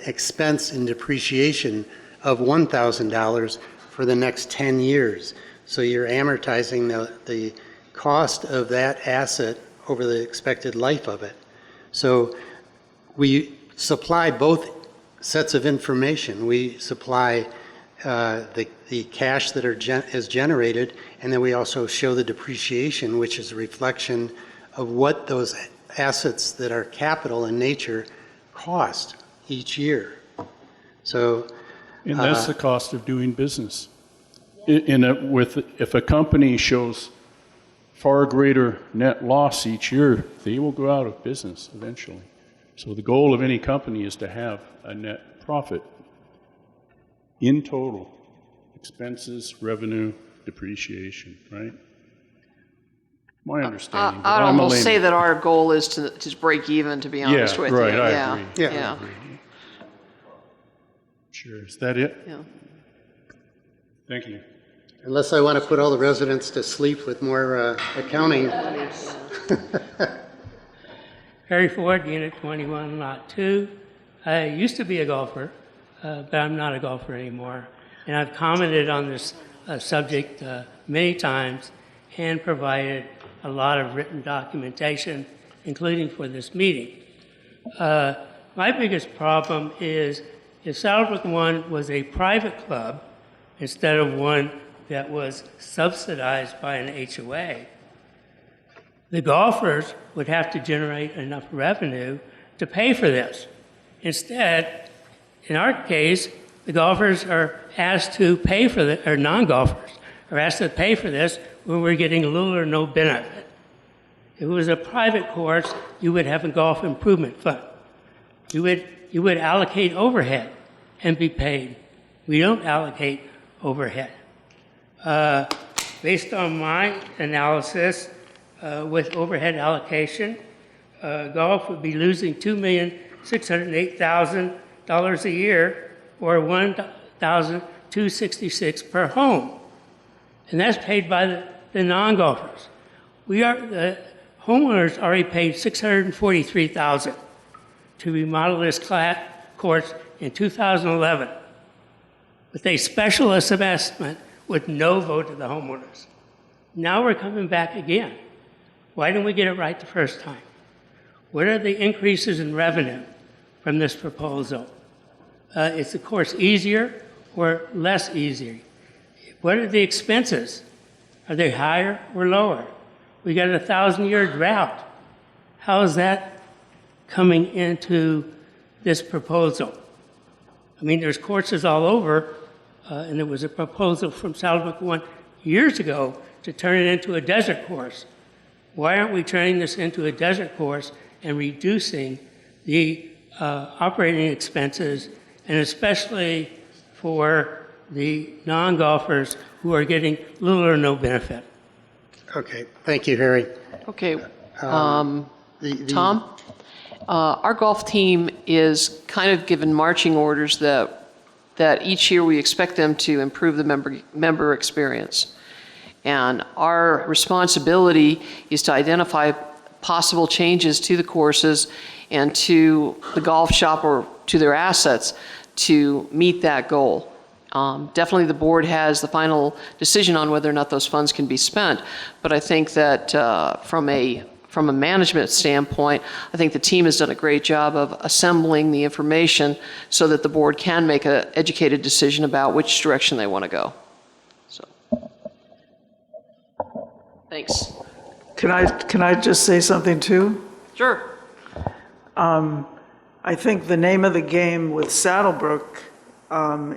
expense in depreciation of $1,000 for the next 10 years. So you're amortizing the cost of that asset over the expected life of it. So we supply both sets of information. We supply the cash that is generated, and then we also show the depreciation, which is a reflection of what those assets that are capital in nature cost each year. So, And that's the cost of doing business. If a company shows far greater net loss each year, they will go out of business eventually. So the goal of any company is to have a net profit in total, expenses, revenue, depreciation, right? My understanding. but I'd I'm a almost say layman. that our goal is to break even, to be honest with right, you. I Yeah, agree. yeah. I agree. Sure, is that it? Yeah. Thank you. unless I want to put all the residents to sleep with more accounting. Harry Ford, Unit 21, Lot 2. I used to be a golfer, but I'm not a golfer anymore. And I've commented on this subject many times and provided a lot of written documentation, including for this meeting. My biggest problem is if Saddlebrook One was a private club instead of one that was subsidized by an HOA, the golfers would have to generate enough revenue to pay for this. Instead, in our case, the golfers are asked to pay for this, or non-golfers are asked to pay for this when we're getting little or no benefit. If it was a private course, you would have a golf improvement fund. You would allocate overhead and be paid. We don't allocate overhead. Based on my analysis, with overhead allocation, golf would be losing $2,608,000 a year, or $1,266 per home, and that's paid by the non-golfers. The homeowners already paid $643,000 to remodel this course in 2011, with a special assessment with no vote of the homeowners. Now we're coming back again. Why didn't we get it right the first time? What are the increases in revenue from this proposal? Is the course easier or less easy? What are the expenses? Are they higher or lower? We got a 1,000-year drought. How is that coming into this proposal? I mean, there's courses all over, and there was a proposal from Saddlebrook One years ago to turn it into a desert course. Why aren't we turning this into a desert course and reducing the operating expenses, and especially for the non-golfers who are getting little or no benefit? Okay, thank you, Harry. Okay. The- Tom, our golf team is kind of given marching orders that each year we expect them to improve the member experience. And our responsibility is to identify possible changes to the courses and to the golf shop or to their assets to meet that goal. Definitely the board has the final decision on whether or not those funds can be spent, but I think that from a management standpoint, I think the team has done a great job of assembling the information so that the board can make an educated decision about which direction they want to go. So, thanks. Can I just say something too? Sure. I think the name of the game with Saddlebrook,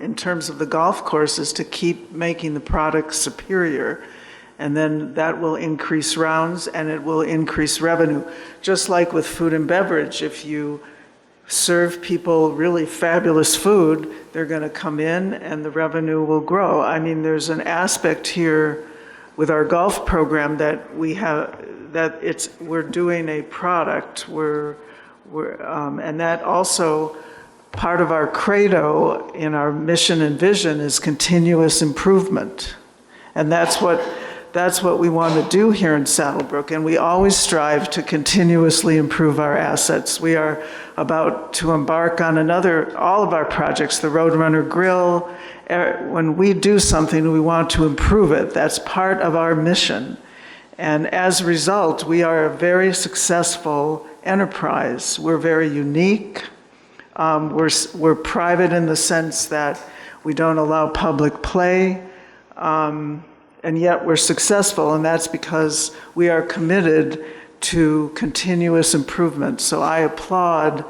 in terms of the golf course, is to keep making the product superior. And then that will increase rounds and it will increase revenue. Just like with food and beverage, if you serve people really fabulous food, they're going to come in and the revenue will grow. I mean, there's an aspect here with our golf program that we have, that we're doing a product, and that also, part of our credo in our mission and vision is continuous improvement. And that's what we want to do here in Saddlebrook, and we always strive to continuously improve our assets. We are about to embark on all of our projects, the Roadrunner Grill. When we do something, we want to improve it. That's part of our mission. And as a result, we are a very successful enterprise. We're very unique. We're private in the sense that we don't allow public play. And yet we're successful, and that's because we are committed to continuous improvement. So I applaud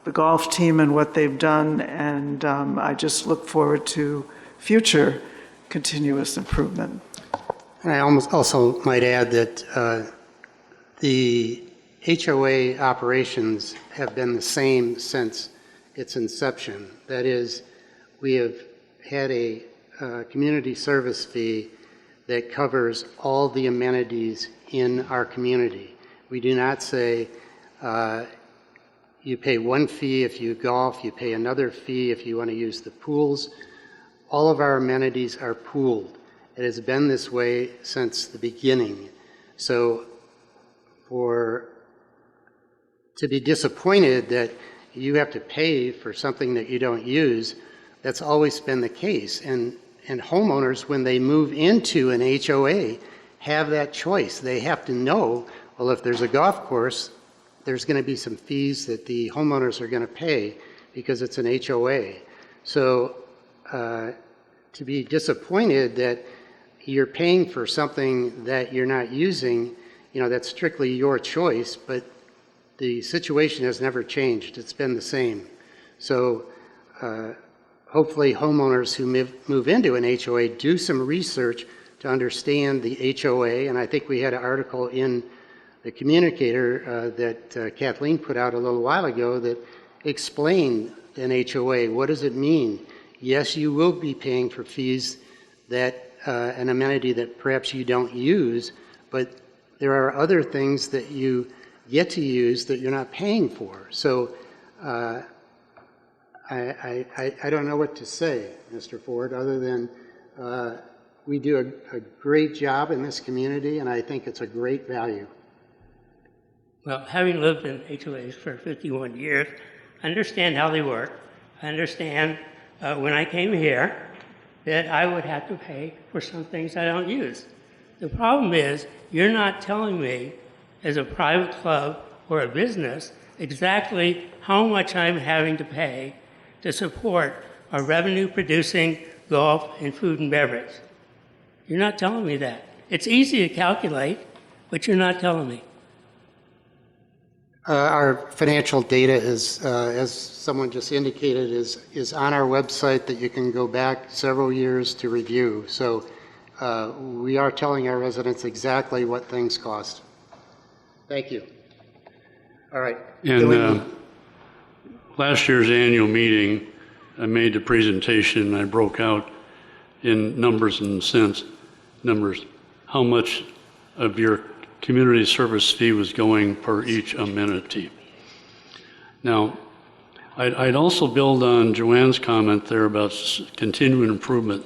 the golf team and what they've done, and I just look forward to future continuous improvement. And I also might add that the HOA operations have been the same since its inception. That is, we have had a community service fee that covers all the amenities in our community. We do not say you pay one fee if you golf, you pay another fee if you want to use the pools. All of our amenities are pooled. It has been this way since the beginning. So to be disappointed that you have to pay for something that you don't use, that's always been the case. And homeowners, when they move into an HOA, have that choice. They have to know, well, if there's a golf course, there's going to be some fees that the homeowners are going to pay because it's an HOA. So to be disappointed that you're paying for something that you're not using, that's strictly your choice, but the situation has never changed. It's been the same. So hopefully homeowners who move into an HOA do some research to understand the HOA, and I think we had an article in the Communicator that Kathleen put out a little while ago that explained an HOA. What does it mean? Yes, you will be paying for fees that an amenity that perhaps you don't use, but there are other things that you get to use that you're not paying for. So I don't know what to say, Mr. Ford, other than we do a great job in this community, and I think it's a great value. Well, having lived in HOAs for 51 years, I understand how they work. I understand when I came here that I would have to pay for some things I don't use. The problem is you're not telling me as a private club or a business exactly how much I'm having to pay to support a revenue-producing golf and food and beverage. You're not telling me that. It's easy to calculate, but you're not telling me. Our financial data is, as someone just indicated, is on our website that you can go back several years to review. So we are telling our residents exactly what things cost. Thank you. All right. And last year's annual meeting, I made the presentation, and I broke out in numbers and cents numbers how much of your community service fee was going per each amenity. Now, I'd also build on Joanne's comment there about continuing improvement.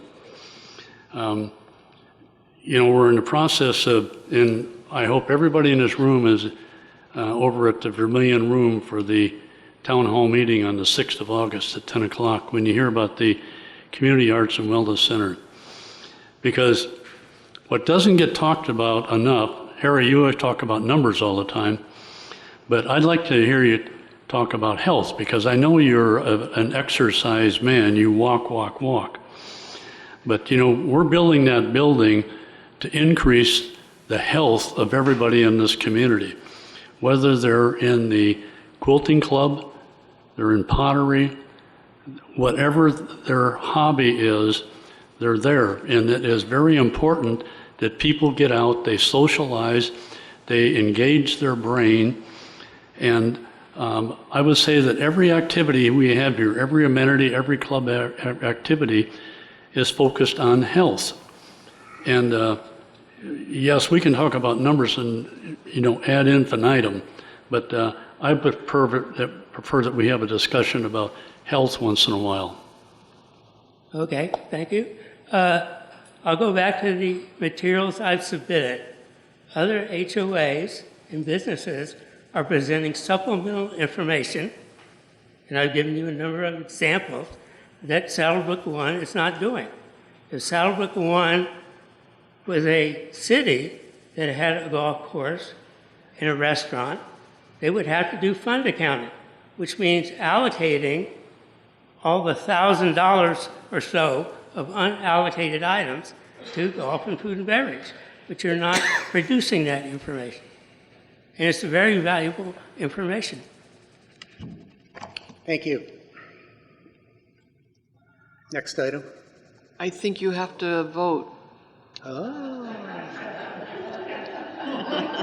We're in the process of, and I hope everybody in this room is over at the Vermillion Room for the town hall meeting on the 6th of August at 10 o'clock when you hear about the Community Arts and Wellness Center. Because what doesn't get talked about enough, Harry, you always talk about numbers all the time, but I'd like to hear you talk about health, because I know you're an exercise man. You walk. But, we're building that building to increase the health of everybody in this community, whether they're in the quilting club, they're in pottery, whatever their hobby is, they're there. And it is very important that people get out, they socialize, they engage their brain. And I would say that every activity we have here, every amenity, every club activity is focused on health. And yes, we can talk about numbers and, ad infinitum, but I prefer that we have a discussion about health once in a while. Okay, thank you. I'll go back to the materials I've submitted. Other HOAs and businesses are presenting supplemental information, and I've given you a number of examples that Saddlebrook One is not doing. If Saddlebrook One was a city that had a golf course and a restaurant, they would have to do fund accounting, which means allocating all the $1,000 or so of unallocated items to golf and food and beverage, but you're not producing that information. And it's very valuable information. Thank you. Next item. I think you have to vote. Oh.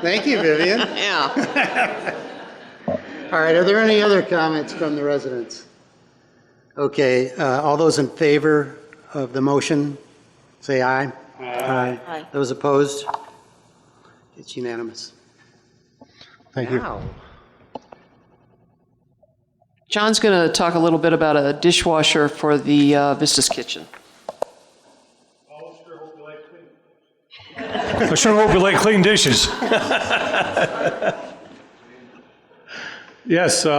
Thank you, Vivian. Yeah. All right, are there any other comments from the residents? Okay, all those in favor of the motion, say aye. Aye. Aye. Those opposed? It's unanimous. Thank you. John's going to talk a little bit about a dishwasher for the Vistas Kitchen. I sure hope you like clean dishes. Yes, we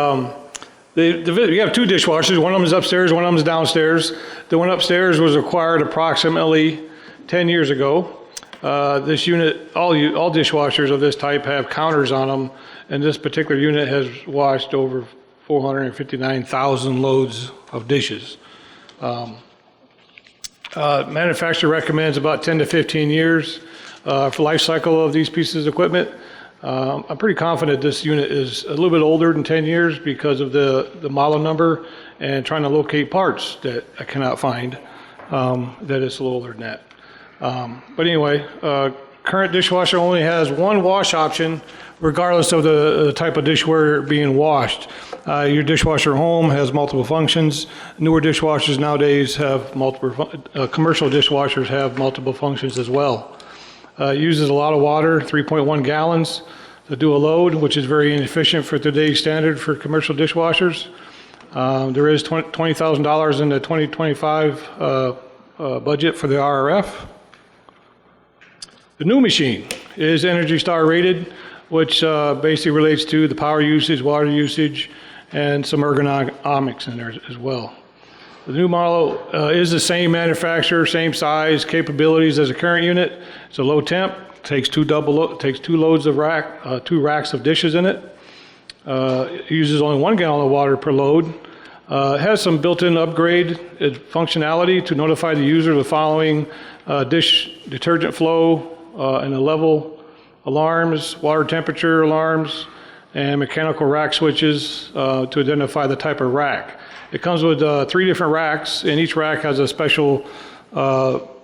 have two dishwashers. One of them is upstairs, one of them is downstairs. The one upstairs was acquired approximately 10 years ago. This unit, all dishwashers of this type have counters on them, and this particular unit has washed over 459,000 loads of dishes. Manufacturer recommends about 10 to 15 years for life cycle of these pieces of equipment. I'm pretty confident this unit is a little bit older than 10 years because of the model number and trying to locate parts that I cannot find, that it's a little older than that. But anyway, current dishwasher only has one wash option regardless of the type of dishware being washed. Your dishwasher home has multiple functions. Newer dishwashers nowadays have commercial dishwashers have multiple functions as well. It uses a lot of water, 3.1 gallons to do a load, which is very inefficient for today's standard for commercial dishwashers. There is $20,000 in the 2025 budget for the RRF. The new machine is Energy Star rated, which basically relates to the power usage, water usage, and some ergonomics in there as well. The new model is the same manufacturer, same size, capabilities as the current unit. It's a low temp, takes two loads of two racks of dishes in it. It uses only 1 gallon of water per load. It has some built-in upgrade functionality to notify the user of the following dish detergent flow and the level alarms, water temperature alarms, and mechanical rack switches to identify the type of rack. It comes with 3 different racks, and each rack has a special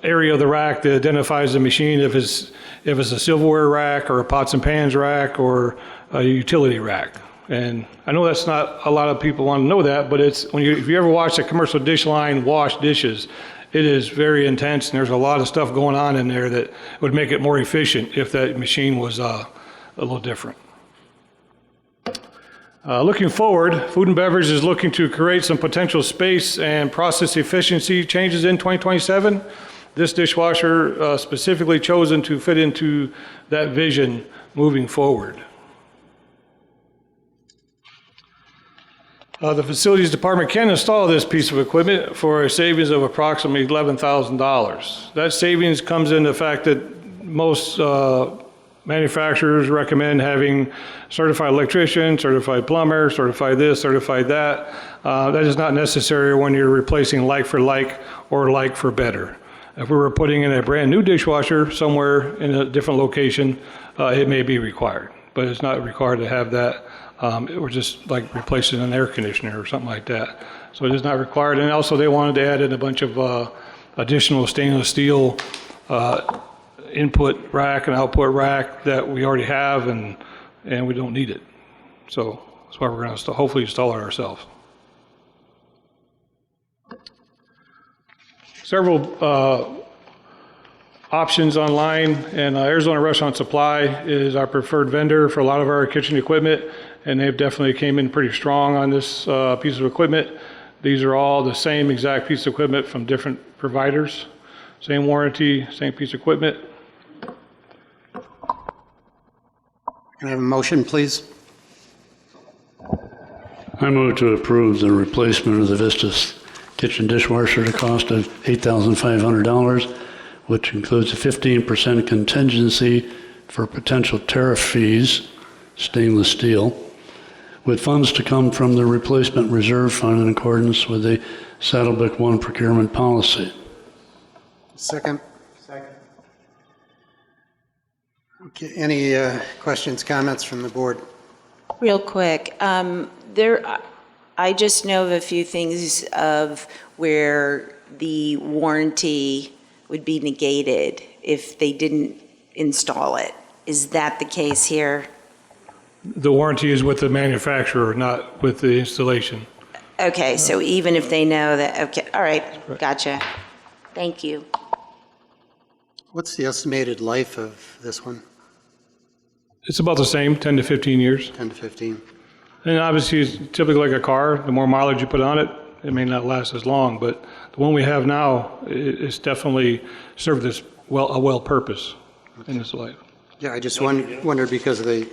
area of the rack that identifies the machine, if it's a silverware rack or a pots and pans rack or a utility rack. And I know that's not a lot of people want to know that, but it's if you ever watch a commercial dish line wash dishes, it is very intense, and there's a lot of stuff going on in there that would make it more efficient if that machine was a little different. Looking forward, Food and Beverage is looking to create some potential space and process efficiency changes in 2027. This dishwasher specifically chosen to fit into that vision moving forward. The Facilities Department can install this piece of equipment for a savings of approximately $11,000. That savings comes in the fact that most manufacturers recommend having certified electrician, certified plumber, certified this, certified that. That is not necessary when you're replacing like for like or like for better. If we were putting in a brand new dishwasher somewhere in a different location, it may be required, but it's not required to have that. Or just like replacing an air conditioner or something like that. So it is not required. And also they wanted to add in a bunch of additional stainless steel input rack and output rack that we already have, and we don't need it. So that's why we're going to hopefully install it ourselves. Several options online, and Arizona Restaurant Supply is our preferred vendor for a lot of our kitchen equipment, and they've definitely came in pretty strong on this piece of equipment. These are all the same exact piece of equipment from different providers, same warranty, same piece of equipment. Can I have a motion, please? I move to approve the replacement of the Vistas kitchen dishwasher at a cost of $8,500, which includes a 15% contingency for potential tariff fees, stainless steel, with funds to come from the replacement reserve fund in accordance with the Saddlebrook One procurement policy. Second. Okay, any questions, comments from the board? Real quick, I just know of a few things of where the warranty would be negated if they didn't install it. Is that the case here? The warranty is with the manufacturer, not with the installation. Okay, so even if they know that, okay, all right, gotcha. Thank you. What's the estimated life of this one? It's about the same, 10 to 15 years. 10 to 15. And obviously, it's typically like a car, the more mileage you put on it, it may not last as long, but the one we have now, it's definitely served this a well purpose in its life. Yeah, I just wondered because of the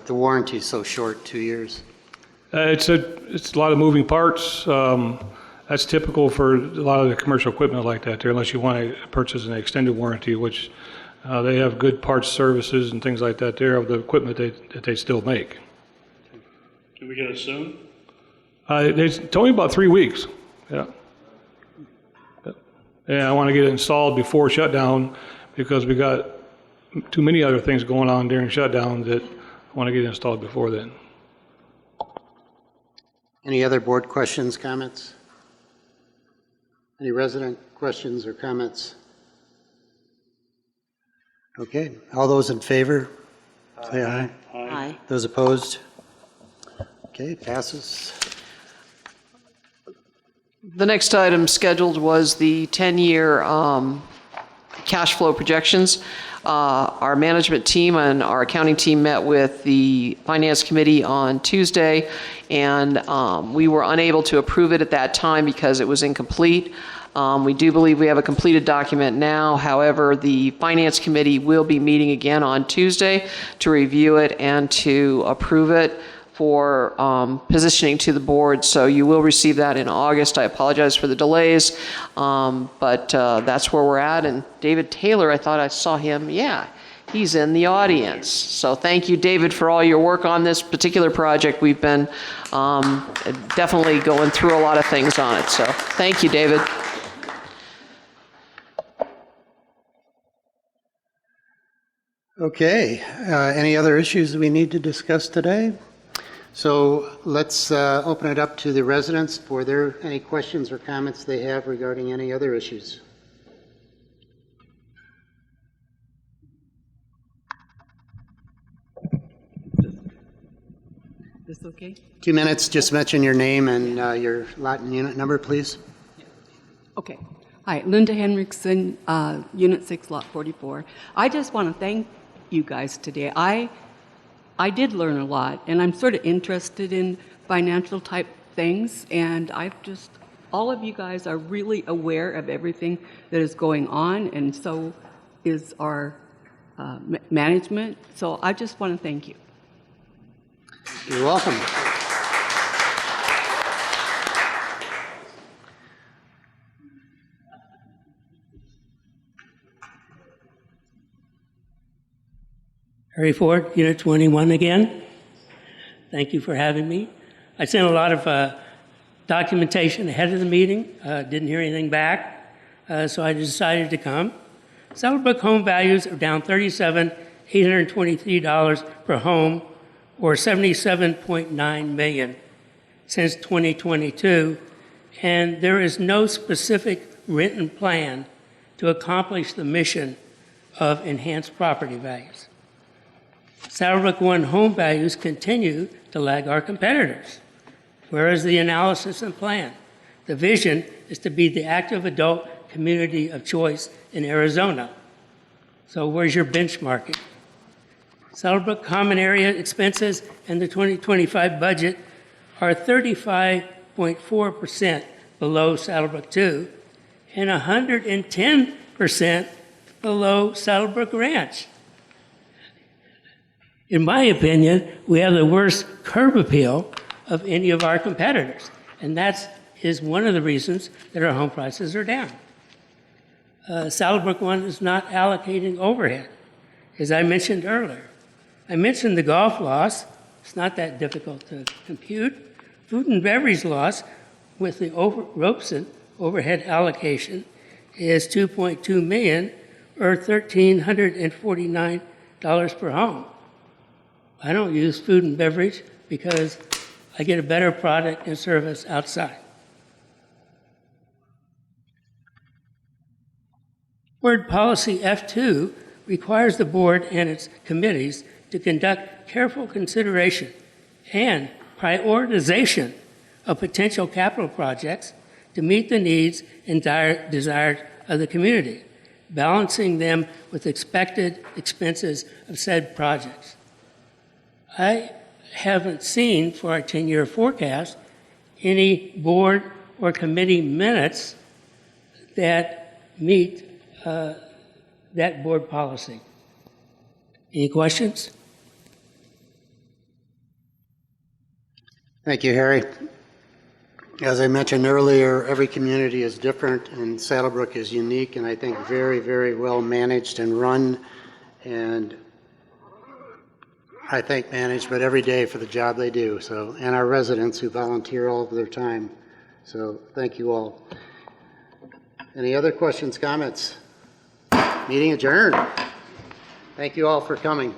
warranty is so short, 2 years. It's a lot of moving parts. That's typical for a lot of the commercial equipment like that there, unless you want to purchase an extended warranty, which they have good parts services and things like that there of the equipment that they still make. Can we get it soon? They told me about 3 weeks. Yeah. And I want to get it installed before shutdown because we got too many other things going on during shutdown that I want to get installed before then. Any other board questions, comments? Any resident questions or comments? Okay, all those in favor, say aye. Aye. Those opposed? Okay, passes. The next item scheduled was the 10-year cash flow projections. Our management team and our accounting team met with the Finance Committee on Tuesday, and we were unable to approve it at that time because it was incomplete. We do believe we have a completed document now. However, the Finance Committee will be meeting again on Tuesday to review it and to approve it for positioning to the board. So you will receive that in August. I apologize for the delays, but that's where we're at. And David Taylor, I thought I saw him. Yeah, he's in the audience. So thank you, David, for all your work on this particular project. We've been definitely going through a lot of things on it. So thank you, David. Okay, any other issues we need to discuss today? So let's open it up to the residents for any questions or comments they have regarding any other issues. Is this okay? 2 minutes, just mention your name and your lot and unit number, please. Okay. Hi, Linda Henriksen, Unit 6, Lot 44. I just want to thank you guys today. I did learn a lot, and I'm sort of interested in financial type things, and all of you guys are really aware of everything that is going on, and so is our management. So I just want to thank you. You're welcome. Harry Ford, Unit 21 again. Thank you for having me. I sent a lot of documentation ahead of the meeting, didn't hear anything back, so I decided to come. Saddlebrook home values are down $37,823 per home, or $77.9 million since 2022, and there is no specific written plan to accomplish the mission of enhanced property values. Saddlebrook One home values continue to lag our competitors. Where is the analysis and plan? The vision is to be the active adult community of choice in Arizona. So where's your benchmarking? Saddlebrook common area expenses in the 2025 budget are 35.4% below Saddlebrook 2 and 110% below Saddlebrook Ranch. In my opinion, we have the worst curb appeal of any of our competitors, and that is one of the reasons that our home prices are down. Saddlebrook 1 is not allocating overhead, as I mentioned earlier. I mentioned the golf loss. It's not that difficult to compute. Food and beverage loss with the Robeson overhead allocation is $2.2 million, or $1,349 per home. I don't use food and beverage because I get a better product and service outside. Board Policy F2 requires the board and its committees to conduct careful consideration and prioritization of potential capital projects to meet the needs and desires of the community, balancing them with expected expenses of said projects. I haven't seen for our 10-year forecast any board or committee minutes that meet that board policy. Any questions? Thank you, Harry. As I mentioned earlier, every community is different, and Saddlebrook is unique, and I think very, very well managed and run, and I thank management every day for the job they do, so, and our residents who volunteer all of their time. So thank you all. Any other questions, comments? Meeting adjourned. Thank you all for coming.